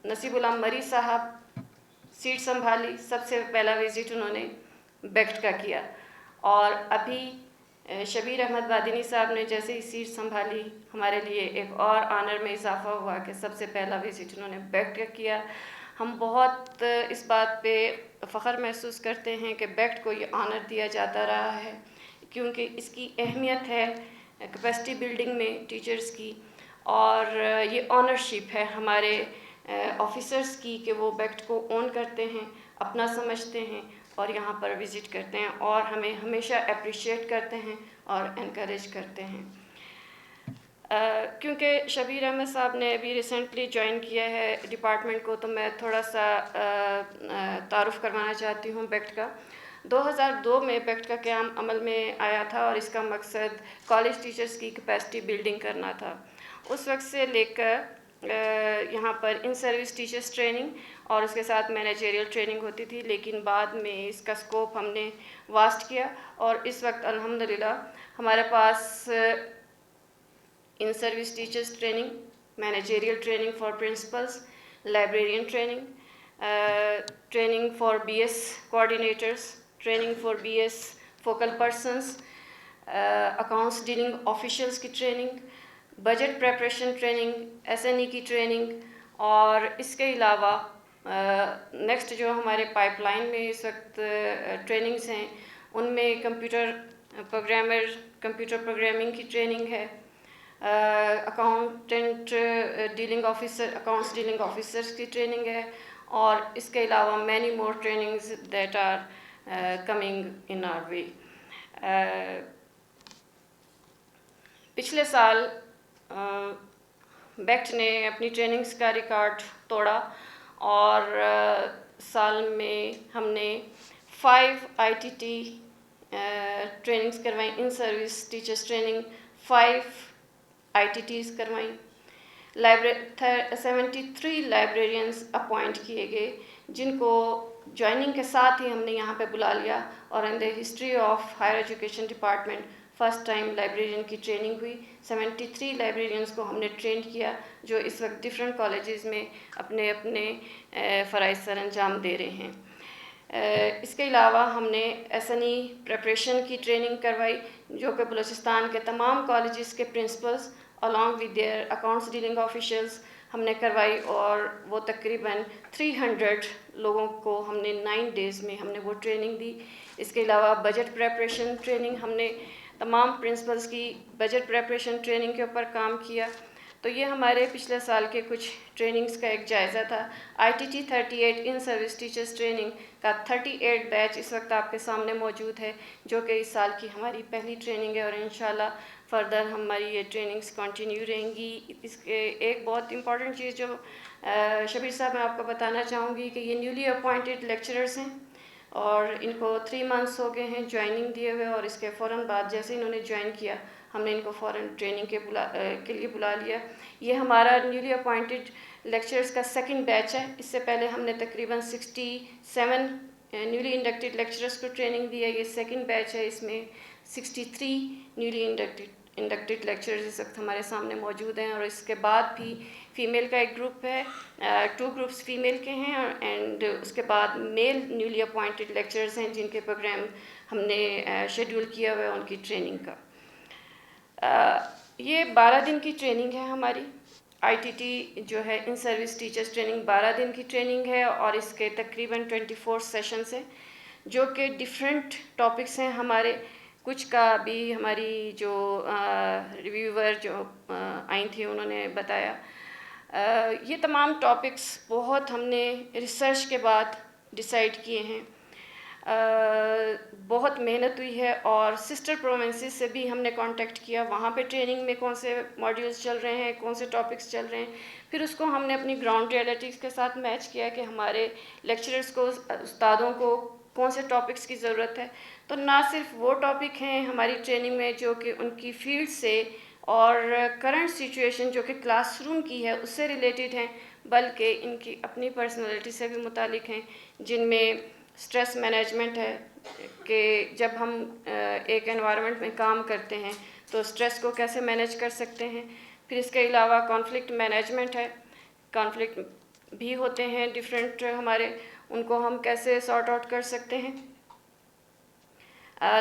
نصیب اللہ مری صاحب سیٹ سنبھالی، سب سے پہلا وزٹ انہوں نے بیکٹ کا کیا. اور ابھی شبیر احمد بادینی صاحب نے جیسے ہی سیٹ سنبھالی، ہمارے لیے ایک اور آنر میں اضافہ ہوا کہ سب سے پہلا وزٹ انہوں نے بیکٹ کا کیا. ہم بہت اس بات پہ فخر محسوس کرتے ہیں کہ بیکٹ کو یہ آنر دیا جاتا رہا ہے، کیونکہ اس کی اہمیت ہے کیپیسٹی بلڈنگ میں ٹیچرز کی، اور یہ آنرشپ ہے ہمارے آفیسرز کی کہ وہ بیکٹ کو اون کرتے ہیں، اپنا سمجھتے ہیں، اور یہاں پر وزٹ کرتے ہیں، اور ہمیں ہمیشہ اپریشیٹ کرتے ہیں اور انکریج کرتے ہیں. کیونکہ شبیر احمد صاحب نے ابھی ریسنٹلی جوائن کیا ہے ڈپارٹمنٹ کو، تو میں تھوڑا سا تعارف کروانا چاہتی ہوں بیکٹ کا. 2002 میں بیکٹ کا قیام عمل میں آیا تھا، اور اس کا مقصد کالج ٹیچرز کی کیپیسٹی بلڈنگ کرنا تھا. اس وقت سے لے کر یہاں پر ان سروس ٹیچرز ٹریننگ اور اس کے ساتھ مینیجریل ٹریننگ ہوتی تھی، لیکن بعد میں اس کا اسکوپ ہم نے واسٹ کیا، اور اس وقت الحمدللہ ہمارے پاس in service teachers training, managerial training for principals, librarian training, training for B S coordinators, training for B S focal persons, accounts dealing officials کی training, budget preparation training, SNE की ट्रेनिंग, और इसके अलावा नेक्स्ट जो हमारे pipeline में इस वक्त ट्रेनिंग्स हैं उनमें कंप्यूटर प्रोग्रामिंग की ट्रेनिंग है, accountant dealing officer, accounts dealing officers की ट्रेनिंग है, और इसके अलावा many more trainings that are coming in our way. पिछले साल बेक्ट ने अपनी ट्रेनिंग्स का रिकॉर्ड तोड़ा और साल में हमने 5 ITT ट्रेनिंग्स करवाई, in service teachers training 5 ITTs करवाई। 73 लाइब्रेरियंस अपॉइंट किए गए, जिनको ज्वाइनिंग के साथ ही हमने यहाँ पे बुला लिया, और in the history of higher education department first time librarian की ट्रेनिंग हुई। 73 लाइब्रेरियंस को हमने ट्रेन किया, जो इस वक्त डिफरेंट कॉलेजेस में अपने अपने फ़राइज़ सर अंजाम दे रहे हैं। इसके अलावा हमने SNE प्रेपरेशन की ट्रेनिंग करवाई, जो कि बलूचिस्तान के तमाम कॉलेजेस के principles along with their accounts dealing officials हमने करवाई, और वो तकरीबन 300 लोगों को हमने 9 डेज़ में हमने वो ट्रेनिंग दी। इसके अलावा बजट प्रेपरेशन ट्रेनिंग, हमने तमाम प्रिंसिपल्स की बजट प्रेपरेशन ट्रेनिंग के ऊपर काम किया। तो ये हमारे पिछले साल के कुछ ट्रेनिंग्स का एक जायज़ा था। ITT 38 in service teachers training का 38 बैच इस वक्त आपके सामने मौजूद है, जो कि इस साल की हमारी पहली ट्रेनिंग है, और इंशाल्लाह फर्दर हमारी ये ट्रेनिंग्स कंटिन्यू रहेंगी। इसके एक बहुत इंपॉर्टेंट चीज़ जो शबीर साहब मैं आपको बताना चाहूँगी कि ये न्यूली अपॉइंटेड लेक्चरर्स हैं, और इनको 3 मंथ्स हो गए हैं ज्वाइनिंग दिए हुए, और इसके फ़ौरन बाद जैसे इन्होंने ज्वाइन किया हमने इनको फ़ौरन ट्रेनिंग के लिए बुला लिया। ये हमारा न्यूली अपॉइंटेड लेक्चरर्स का सेकंड बैच है। इससे पहले हमने तकरीबन 67 न्यूली इंडक्टेड लेक्चरर्स को ट्रेनिंग दी है। ये सेकंड बैच है, इसमें 63 न्यूली इंडक्टेड लेक्चरर्स इस वक्त हमारे सामने मौजूद हैं, और इसके बाद भी फ़ीमेल का एक ग्रुप है, 2 ग्रुप्स फ़ीमेल के हैं, एंड उसके बाद मेल न्यूली अपॉइंटेड लेक्चरर्स हैं जिनके प्रोग्राम हमने शेड्यूल किया हुआ है उनकी ट्रेनिंग का। ये 12 दिन की ट्रेनिंग है हमारी। ITT जो है इन सर्विस टीचर्स ट्रेनिंग 12 दिन की ट्रेनिंग है, और इसके तकरीबन 24 सेशंस हैं, जो कि डिफरेंट टॉपिक्स हैं हमारे। कुछ का भी हमारी जो रिव्यूअर जो आई थी उन्होंने बताया। ये तमाम टॉपिक्स बहुत हमने रिसर्च के बाद डिसाइड किए हैं। बहुत मेहनत हुई है, और सिस्टर प्रोविंसेस से भी हमने कांटेक्ट किया, वहाँ पे ट्रेनिंग में कौन से मॉड्यूल्स चल रहे हैं, कौन से टॉपिक्स चल रहे हैं, फिर उसको हमने अपनी ग्राउंड रियलिटीज़ के साथ मैच किया कि हमारे लेक्चरर्स को, उस्तादों को कौन से टॉपिक्स की ज़रूरत है। तो ना सिर्फ वो टॉपिक हैं हमारी ट्रेनिंग में जो कि उनकी फील्ड से और करंट सिचुएशन जो कि क्लासरूम की है उससे रिलेटेड हैं, बल्कि इनकी अपनी पर्सनैलिटी से भी मुतालिक हैं, जिनमें स्ट्रेस मैनेजमेंट है कि जब हम एक एनवायरनमेंट में काम करते हैं तो स्ट्रेस को कैसे मैनेज कर सकते हैं। फिर इसके अलावा कॉन्फ्लिक्ट मैनेजमेंट है, कॉन्फ्लिक्ट भी होते हैं डिफरेंट हमारे, उनको हम कैसे सॉर्ट आउट कर सकते हैं।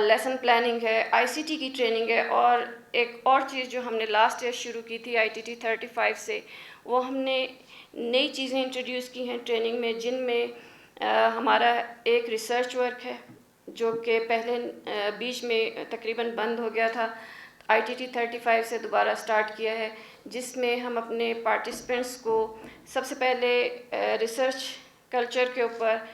लेसन प्लानिंग है, ICT की ट्रेनिंग है, और एक और चीज़ जो हमने लास्ट ईयर शुरू की थी ITT 35 से, वो हमने नई चीज़ें इंट्रोड्यूस की हैं ट्रेनिंग में, जिनमें हमारा एक रिसर्च वर्क है जो कि पहले बीच में तकरीबन बंद हो गया था, ITT 35 से दोबारा स्टार्ट किया है, जिसमें हम अपने पार्टिसिपेंट्स को सबसे पहले रिसर्च कल्चर के ऊपर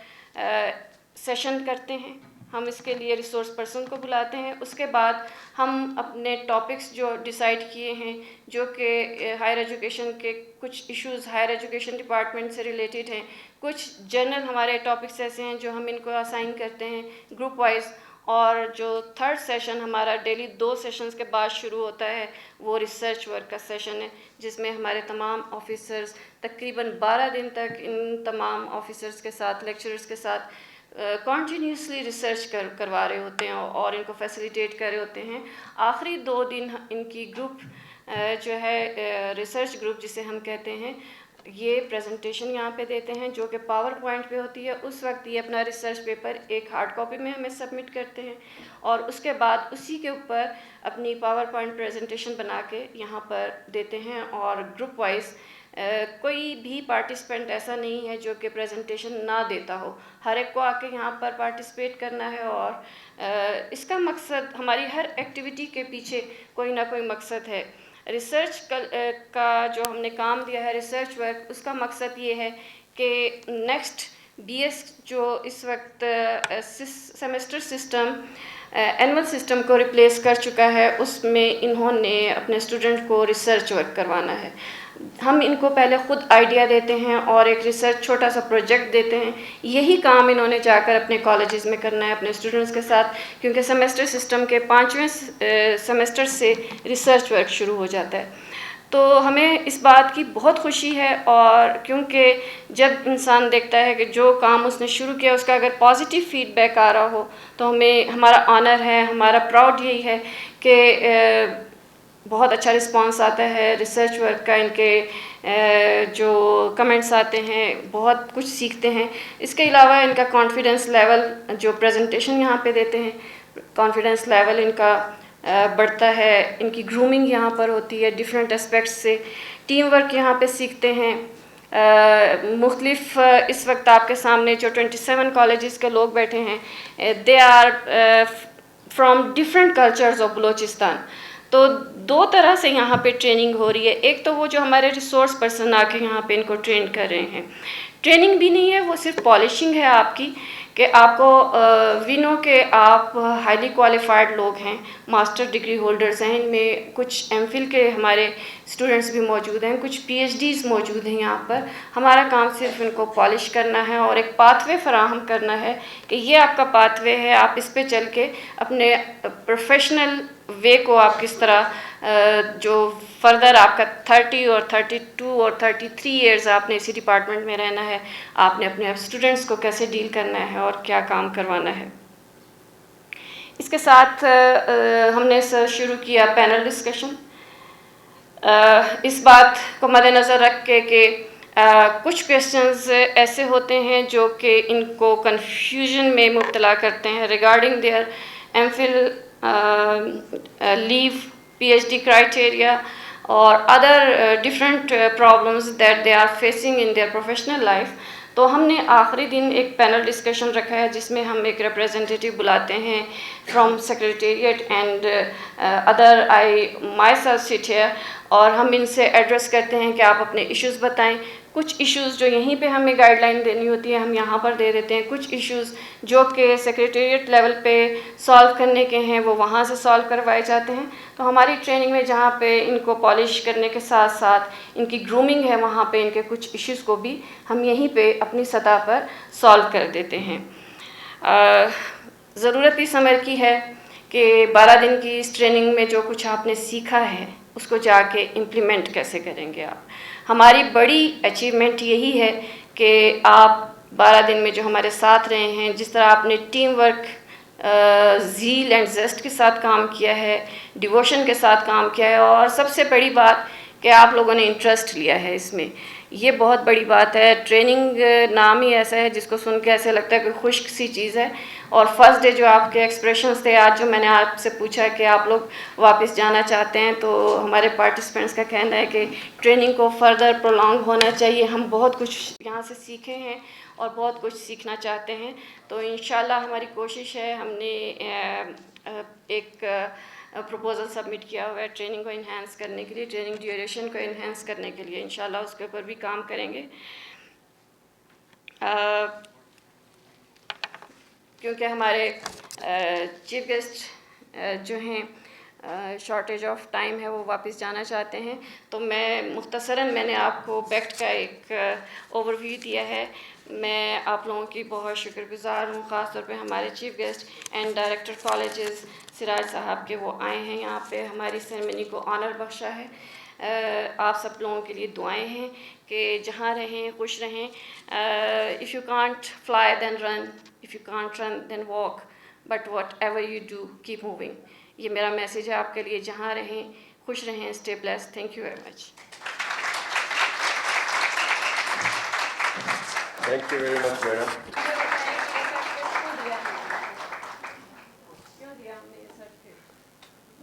सेशन करते हैं। हम इसके लिए रिसोर्स पर्सन को बुलाते हैं। उसके बाद हम अपने टॉपिक्स जो डिसाइड किए हैं, जो कि हायर एजुकेशन के कुछ इश्यूज़ हायर एजुकेशन डिपार्टमेंट से रिलेटेड हैं, कुछ जनरल हमारे टॉपिक्स ऐसे हैं जो हम इनको असाइन करते हैं ग्रुप वाइज, और जो थर्ड सेशन हमारा डेली 2 सेशंस के बाद शुरू होता है वो रिसर्च वर्क का सेशन है, जिसमें हमारे तमाम ऑफिसर्स तकरीबन 12 दिन तक इन तमाम ऑफिसर्स के साथ, लेक्चरर्स के साथ कॉन्टीन्यूसली रिसर्च करवा रहे होते हैं और इनको फैसिलिटेट कर रहे होते हैं। आखिरी 2 दिन इनकी ग्रुप जो है रिसर्च ग्रुप जिसे हम कहते हैं, یہ پریزنٹیشن یہاں پہ دیتے ہیں جو کہ پاور پوائنٹ پہ ہوتی ہے. اس وقت یہ اپنا ریسرچ پیپر ایک ہارڈ کاپی میں ہمیں سبمٹ کرتے ہیں اور اس کے بعد اسی کے اوپر اپنی پاور پوائنٹ پریزنٹیشن بنا کے یہاں پر دیتے ہیں. اور گروپ وائز کوئی بھی پارٹیسپینٹ ایسا نہیں ہے جو کہ پریزنٹیشن نہ دیتا ہو. ہر ایک کو آ کے یہاں پر پارٹیسپیٹ کرنا ہے اور اس کا مقصد, ہماری ہر ایکٹیویٹی کے پیچھے کوئی نہ کوئی مقصد ہے. ریسرچ کا جو ہم نے کام دیا ہے, ریسرچ ورک, اس کا مقصد یہ ہے کہ نیکسٹ بی ایس جو اس وقت سیمسٹر سسٹم اینول سسٹم کو ریپلیس کر چکا ہے, اس میں انہوں نے اپنے اسٹوڈنٹ کو ریسرچ ورک کروانا ہے. ہم ان کو پہلے خود آئیڈیا دیتے ہیں اور ایک ریسرچ چھوٹا سا پروجیکٹ دیتے ہیں. یہی کام انہوں نے جا کر اپنے کالجز میں کرنا ہے اپنے اسٹوڈنٹس کے ساتھ, کیونکہ سیمسٹر سسٹم کے 5ویں سیمسٹر سے ریسرچ ورک شروع ہو جاتا ہے. تو ہمیں اس بات کی بہت خوشی ہے, اور کیونکہ جب انسان دیکھتا ہے کہ جو کام اس نے شروع کیا اس کا اگر پازیٹیو فیڈ بیک آ رہا ہو تو ہمارا آنر ہے, ہمارا پراؤڈ یہی ہے کہ بہت اچھا رسپانس آتا ہے ریسرچ ورک کا. ان کے جو کمنٹس آتے ہیں بہت کچھ سیکھتے ہیں. اس کے علاوہ ان کا کانفیڈنس لیول, جو پریزنٹیشن یہاں پہ دیتے ہیں, کانفیڈنس لیول ان کا بڑھتا ہے. ان کی گرومنگ یہاں پر ہوتی ہے ڈفرینٹ اسپیکٹس سے. ٹیم ورک یہاں پہ سیکھتے ہیں. مختلف اس وقت آپ کے سامنے جو 27 کالجز کے لوگ بیٹھے ہیں, they are from different cultures of Balochistan. تو 2 طرح سے یہاں پہ ٹریننگ ہو رہی ہے. ایک تو وہ جو ہمارے ریسورس پرسن آ کے یہاں پہ ان کو ٹرین کر رہے ہیں. ٹریننگ بھی نہیں ہے, وہ صرف پالشنگ ہے آپ کی, کہ آپ کو وی نو کہ آپ ہائیلی کوالیفائڈ لوگ ہیں, ماسٹر ڈگری ہولڈرز ہیں. ان میں کچھ ایم فل کے ہمارے اسٹوڈنٹس بھی موجود ہیں, کچھ پی ایچ ڈیز موجود ہیں یہاں پر. ہمارا کام صرف ان کو پالش کرنا ہے اور ایک پاتھ وے فراہم کرنا ہے کہ یہ آپ کا پاتھ وے ہے, آپ اس پہ چل کے اپنے پروفیشنل وے کو آپ کس طرح جو فردر آپ کا 30 اور 32 اور 33 ایئرز آپ نے اسی ڈپارٹمنٹ میں رہنا ہے, آپ نے اپنے اسٹوڈنٹس کو کیسے ڈیل کرنا ہے اور کیا کام کروانا ہے. اس کے ساتھ ہم نے شروع کیا پینل ڈسکشن. اس بات کو مد نظر رکھ کے کہ کچھ کویشچنز ایسے ہوتے ہیں جو کہ ان کو کنفیوژن میں مبتلا کرتے ہیں regarding their M Phil leave, P H D criteria اور other different problems that they are facing in their professional life. تو ہم نے آخری دن ایک پینل ڈسکشن رکھا ہے جس میں ہم ایک ریپریزنٹیٹیو بلاتے ہیں from secretariat and other. I my self سٹ ہیئر, اور ہم ان سے ایڈریس کرتے ہیں کہ آپ اپنے ایشوز بتائیں. کچھ ایشوز جو یہیں پہ ہمیں گائیڈ لائن دینی ہوتی ہے ہم یہاں پر دے دیتے ہیں. کچھ ایشوز جو کہ سیکریٹریٹ لیول پہ سالو کرنے کے ہیں وہ وہاں سے سالو کروائے جاتے ہیں. تو ہماری ٹریننگ میں جہاں پہ ان کو پالش کرنے کے ساتھ ساتھ ان کی گرومنگ ہے, وہاں پہ ان کے کچھ ایشوز کو بھی ہم یہیں پہ اپنی سطح پر سالو کر دیتے ہیں. ضرورت اس عمل کی ہے کہ 12 دن کی اس ٹریننگ میں جو کچھ آپ نے سیکھا ہے اس کو جا کے امپلیمنٹ کیسے کریں گے آپ. ہماری بڑی اچیومنٹ یہی ہے کہ آپ 12 دن میں جو ہمارے ساتھ رہے ہیں, جس طرح آپ نے team work, Zail and zest کے ساتھ کام کیا ہے, ڈیووشن کے ساتھ کام کیا ہے, اور سب سے بڑی بات کہ آپ لوگوں نے انٹرسٹ لیا ہے اس میں. یہ بہت بڑی بات ہے. ٹریننگ نام ہی ایسا ہے جس کو سن کے ایسے لگتا ہے کہ خشک سی چیز ہے. اور فرسٹ ڈے جو آپ کے ایکسپریشنز تھے, آج جو میں نے آپ سے پوچھا کہ آپ لوگ واپس جانا چاہتے ہیں, تو ہمارے پارٹیسپینٹس کا کہنا ہے کہ ٹریننگ کو فردر پرولونگ ہونا چاہیے. ہم بہت کچھ یہاں سے سیکھے ہیں اور بہت کچھ سیکھنا چاہتے ہیں. تو انشاءاللہ ہماری کوشش ہے, ہم نے ایک پروپوزل سبمٹ کیا ہوا ہے ٹریننگ کو انہینس کرنے کے لیے, ٹریننگ ڈیوریشن کو انہینس کرنے کے لیے. انشاءاللہ اس کے اوپر بھی کام کریں گے, کیونکہ ہمارے چیف گیسٹ جو ہیں شارٹیج آف ٹائم ہے, وہ واپس جانا چاہتے ہیں. تو میں مختصراً میں نے آپ کو بیکٹ کا ایک اوور ویو دیا ہے. میں آپ لوگوں کی بہت شکر گزار ہوں, خاص طور پہ ہمارے chief guest and director colleges Siraj صاحب کے, وہ آئے ہیں یہاں پہ ہماری سیریمنی کو آنر بخشا ہے. آپ سب لوگوں کے لیے دعائیں ہیں کہ جہاں رہیں خوش رہیں. If you can't fly then run, if you can't run then walk, but whatever you do keep moving. یہ میرا میسیج ہے آپ کے لیے. جہاں رہیں خوش رہیں, stay blessed. Thank you very much. Thank you very much, madam.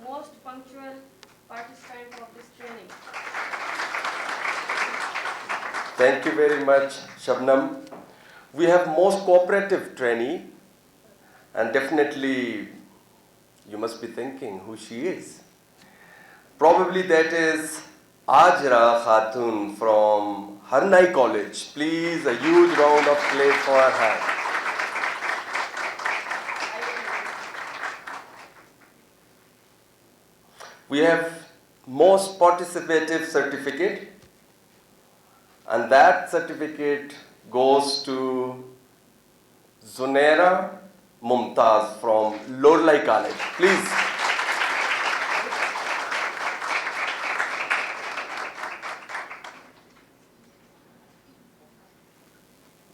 Most punctual participant of this training. Thank you very much, Shabnam. We have most cooperative trainee, and definitely you must be thinking who she is. Probably that is Ajra Khatun from Harnai College. Please, a huge round of applause for her. We have most participative certificate, and that certificate goes to Zunaira Mumtaz from Lorlai College. Please.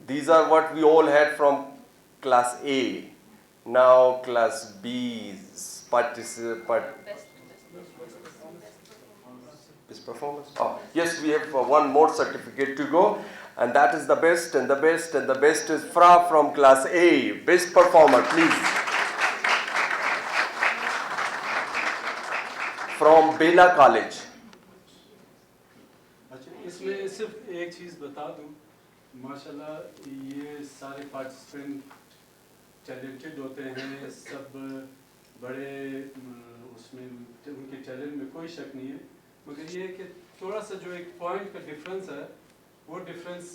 These are what we all had from class A. Now class B's Best performance. Oh, yes, we have one more certificate to go, and that is the best, and the best, and the best is Fra from class A. Best performer, please. From Bela College. अच्छा इसमें सिर्फ एक चीज़ बता दूं, माशाल्लाह ये सारे participant talented होते हैं, सब बड़े उसमें उनके टैलेंट में कोई शक नहीं है, मगर ये कि थोड़ा सा जो एक पॉइंट का डिफरेंस है वो डिफरेंस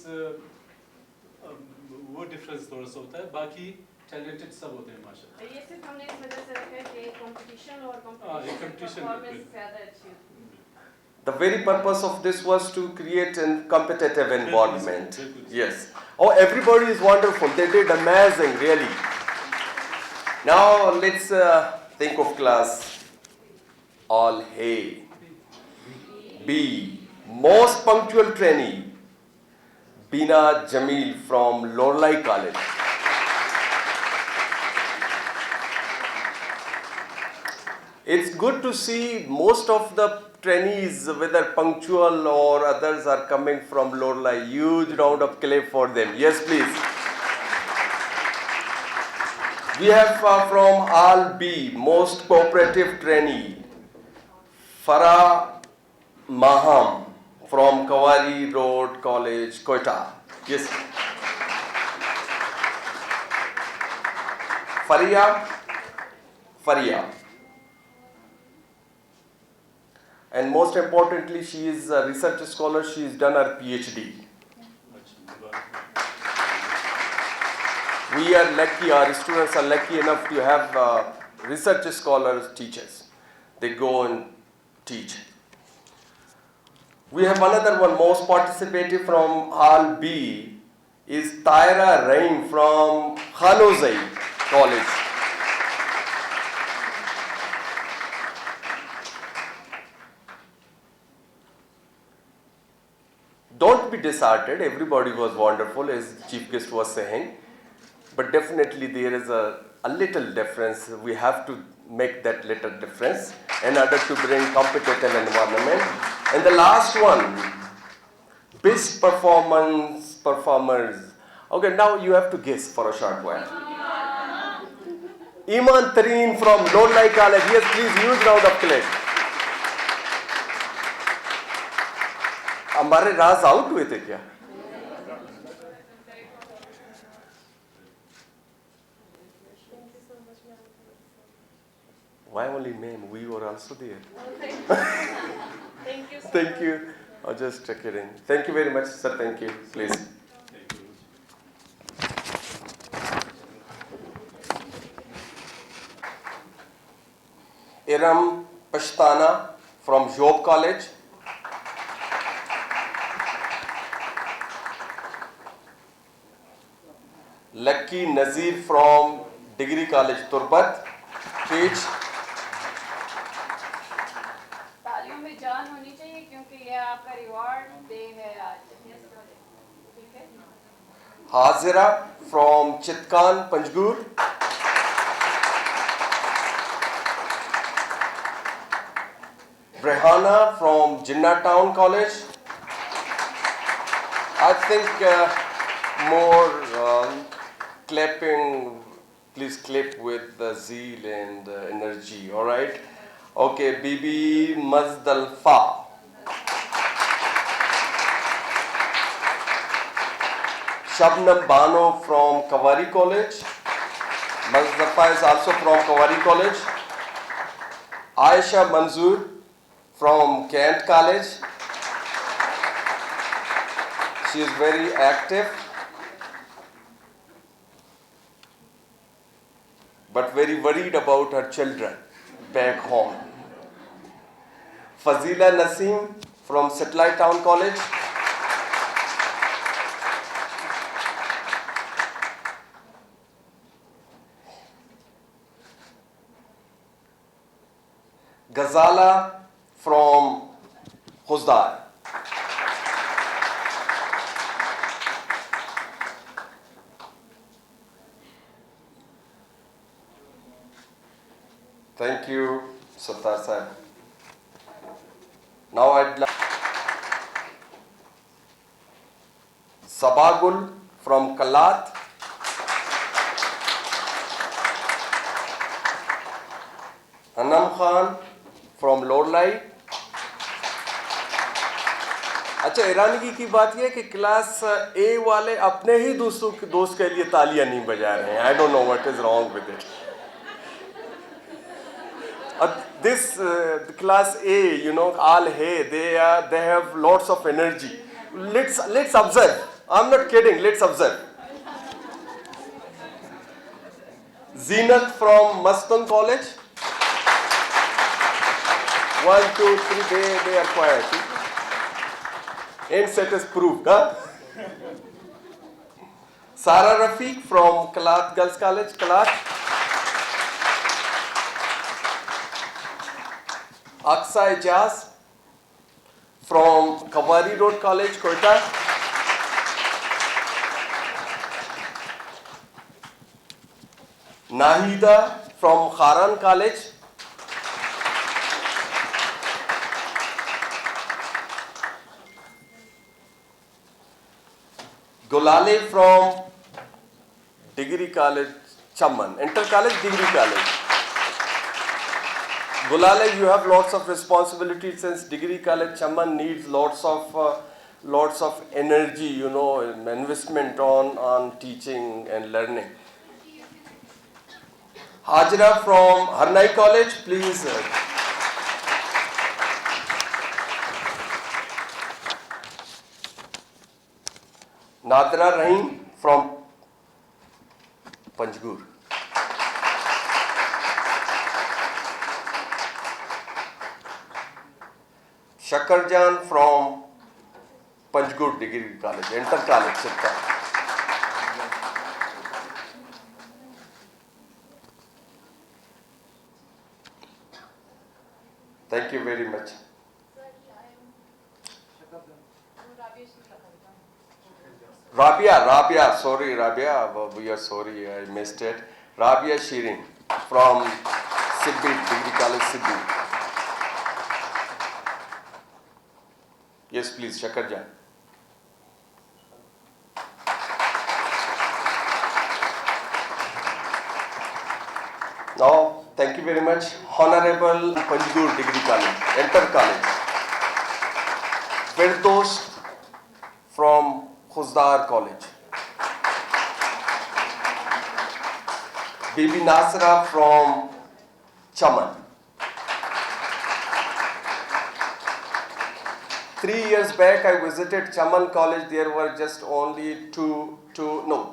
थोड़ा सा होता है, बाकी टैलेंटेड सब होते हैं माशाल्लाह। ये सिर्फ हमने इस वजह से रखा है कि कंपटीशन और competition परफॉर्मेंस ज़्यादा अच्छी होती है। The very purpose of this was to create a competitive environment. Yes. Oh, everybody is wonderful. They did amazing, really. Now let's think of class all hay. B. Most punctual trainee, Bina Jamil from Lorlai College. It's good to see most of the trainees, whether punctual or others, are coming from Lorlai. Huge round of applause for them. Yes, please. We have from All B, most cooperative trainee, Farah Maham from Kawari Road College, Quetta. Yes. Faria. And most importantly, she is a research scholar. She has done her PhD. We are lucky, our students are lucky enough to have research scholars, teachers. They go and teach. We have another one, most participative from All B, is Taira Rahim from Khanozai College. Don't be disheartened, everybody was wonderful, as Chief Guest was saying. But definitely there is a little difference. We have to make that little difference in order to bring competitive environment. And the last one, best performers. Okay, now you have to guess for a short while. Iman Tareen from Lorlai College. Yes, please, huge round of applause. हमारे राज out हुए थे क्या? Why only men? We were also there. Thank you. Thank you. I'll just check it in. Thank you very much, sir. Thank you. Please. Iram Pashtana from Job College. Lucky Nazir from Degree College, Turbat. Page. तालियों में जान होनी चाहिए क्योंकि ये आपका reward day है आज। ठीक है? Hazira from Chitkan, Panjgur. Brehana from Jinnah Town College. I think more clapping. Please clap with the zeal and energy. All right. Okay, Bibi Mazdalfa. Shabnam Bano from Kawari College. Mazdalfa is also from Kawari College. Aisha Manzoor from Kent College. She is very active, but very worried about her children back home. Fazila Naseem from Satellite Town College. Ghazala from Khuzdar. Thank you, Sattar Sahib. Now I'd like Sabagul from Kalat. Anam Khan from Lorlai. اچھا ایرانگی کی بات یہ ہے کہ class A والے اپنے ہی دوست کے لیے تالیاں نہیں بجا رہے ہیں. I don't know what is wrong with it. This class A, you know, all hey, they have lots of energy. Let's observe. I'm not kidding. Let's observe. Zeenat from Mastang College. 1, 2, 3. They are quiet. End set is proved. Huh? Sara Rafiq from Kalat Girls College, Kalat. Aksa Ijaz from Kawari Road College, Koita. Nahida from Kharan College. Golale from Degree College, Chamman. Inter College, Degree College. Golale, you have lots of responsibility since Degree College, Chamman needs lots of energy, you know, investment on teaching and learning. Hajra from Harnai College, please. Nadra Rahim from Panjgur. Shakarjan from Panjgur Degree College, Inter College, Sitta. Thank you very much. Rabia, sorry Rabia, we are sorry, I missed it. Rabia Shirin from Siddi, Degree College, Siddi. Yes, please, Shakarjan. Now, thank you very much. Honorable Panjgur Degree College, Inter College. Firdaus from Khuzdar College. Bibi Nasra from Chaman. 3 years back, I visited Chaman College. There were just only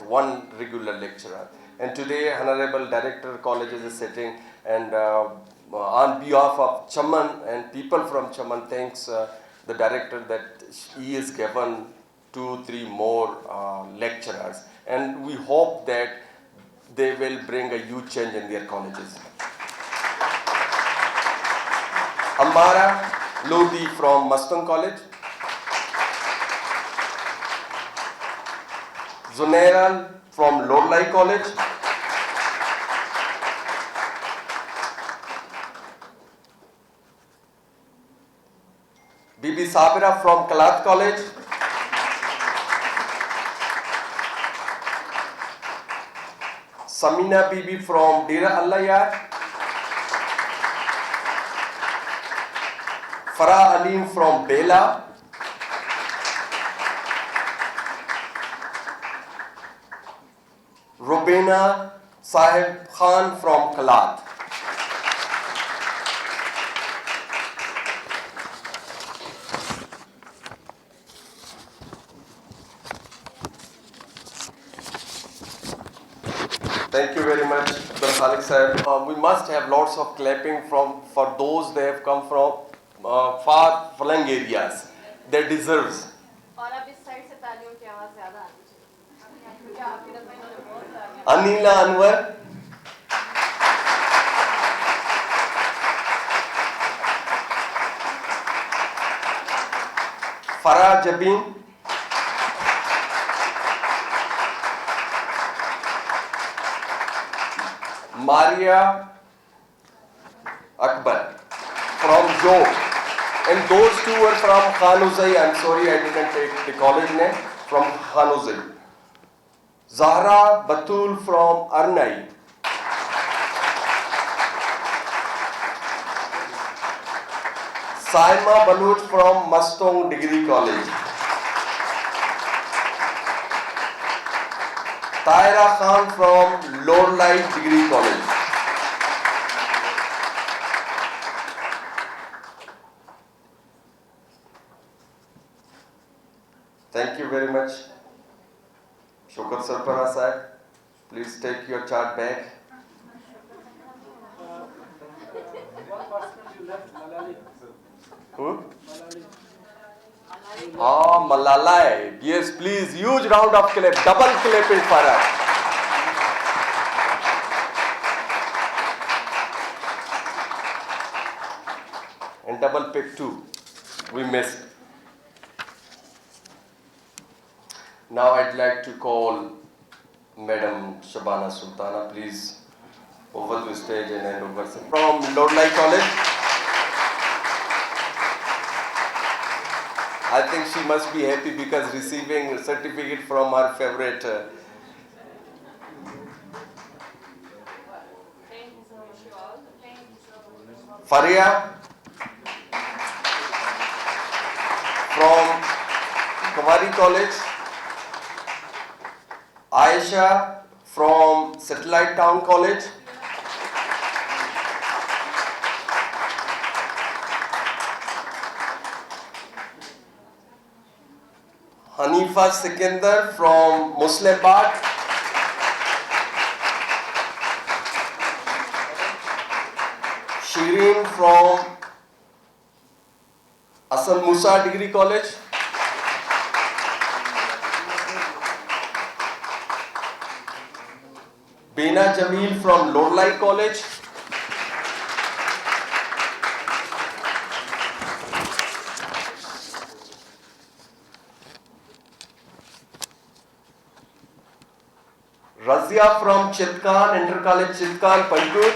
one regular lecturer. And today, Honorable Director College is sitting, and on behalf of Chaman and people from Chaman, thanks the director that he is given 2-3 more lecturers, and we hope that they will bring a huge change in their colleges. Amara Lodi from Mastang College. Zunaira from Lorlai College. Bibi Sabira from Kalat College. Samina Bibi from Dera Allah Yar, Farah Alim from Bela, Rubina Sahib Khan from Kalat. Thank you very much, Dr. Khalik Sahib. We must have lots of clapping for those they have come from far flung areas. They deserves. اور اب اس side سے تالیوں کی آواز زیادہ آنی چاہیے کیونکہ آپ کی طرف انہوں نے بہت تالیاں. Anila Anwar, Farah Jabin, Maria Akbar from Jo, and those two were from Khanuzai. I'm sorry I didn't take the college name, from Khanuzai. Zahra Batul from Arnai. Saima Balut from Mastong Degree College. Taira Khan from Lordlight Degree College. Thank you very much. Shukar Sarpara Sahib, please take your chart back. Who? Malalai. Yes, please. Huge round of clap. Double clapping for her. And double pick too. We missed. Now I'd like to call Madam Shabana Sultana, please, over to the stage and hand over from Lordlight College. I think she must be happy because receiving a certificate from her favorite. Faria from Kumari College. Aisha from Satellite Town College. Hanifa Sikandar from Muslimbad. Shireen from Asan Musa Degree College. Bina Jamil from Lordlight College. Razia from Chitkan, Inter College Chitkan, Pantur.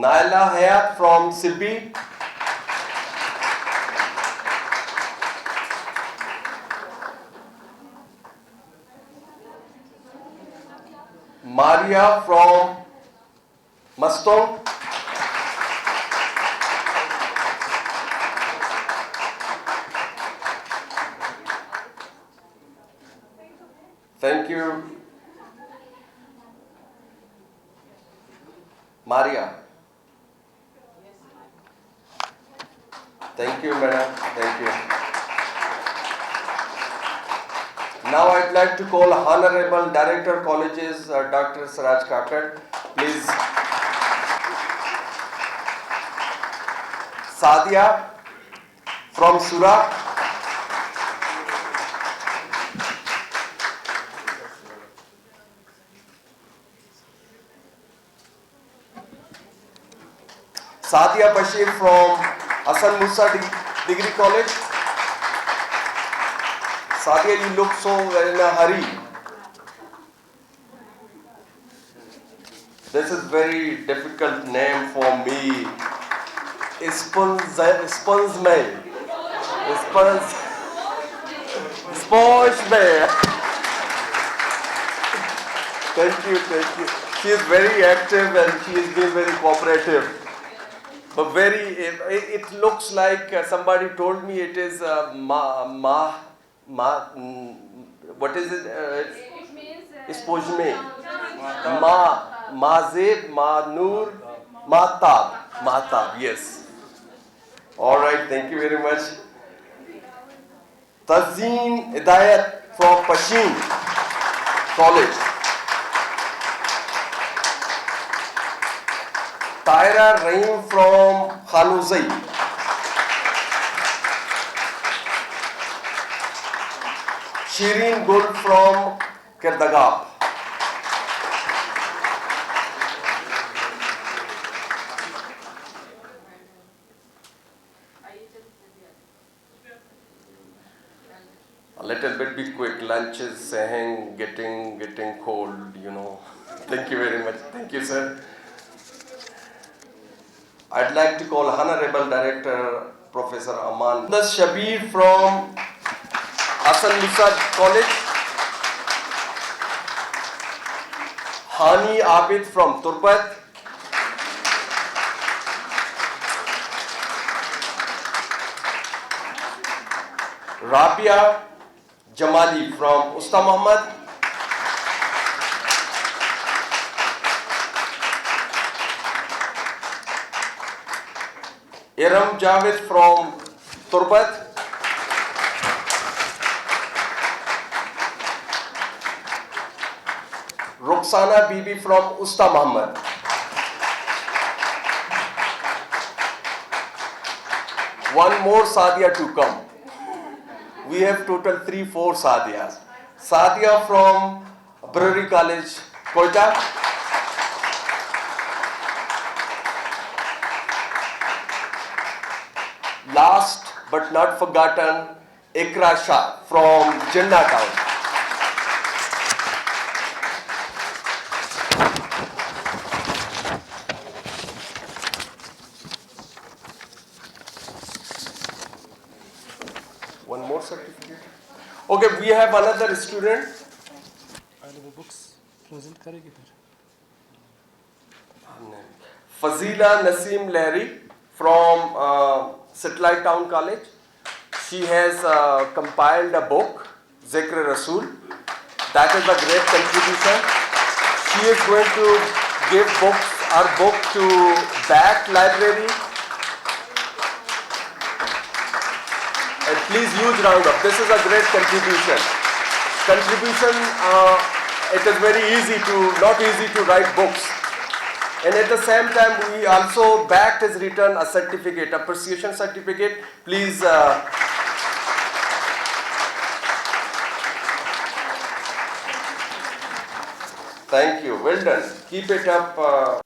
Naila Hayat from Sibi. Maria from Mastong. Thank you. Maria. Thank you, madam. Thank you. Now I'd like to call Honorable Director Colleges, Dr. Siraj Kakad. Please. Sadia from Surat. Sadia Bashir from Hasan Musa Degree College. Sadia, you look so in a hurry. This is very difficult name for me. Sponsme. Thank you. She is very active and she has been very cooperative. But it looks like somebody told me it is what is it? Spojme. Mazeb, Noor, Mahtab, yes. Alright, thank you very much. Tazeen Hidayat from Pashin College. Taira Rahim from Khanuzai. Shireen Gul from Kirdagap. A little bit be quick. Lunch is saying getting cold, you know. Thank you very much. Thank you, sir. I'd like to call Honorable Director Professor Aman Shabir from Hasan Musa College. Hani Abid from Turbat. Rabia Jamali from Usta Muhammad. Iram Javed from Turbat. Roxana Bibi from Usta Muhammad. One more Sadia to come. We have total 3-4 Sadias. Sadia from Brewery College, Koita. Last but not forgotten, Ikra Shah from Jinnah Town. One more certificate. Okay, we have another student. Fazila Naseem Lahiri from Satellite Town College. She has compiled a book, Zikr Rasool. That is a great contribution. She is going to give our book to BAT Library. And please huge round up. This is a great contribution. It is very not easy to write books. And at the same time, we also BAT has written a certificate, appreciation certificate. Please. Thank you. Well done. Keep it up.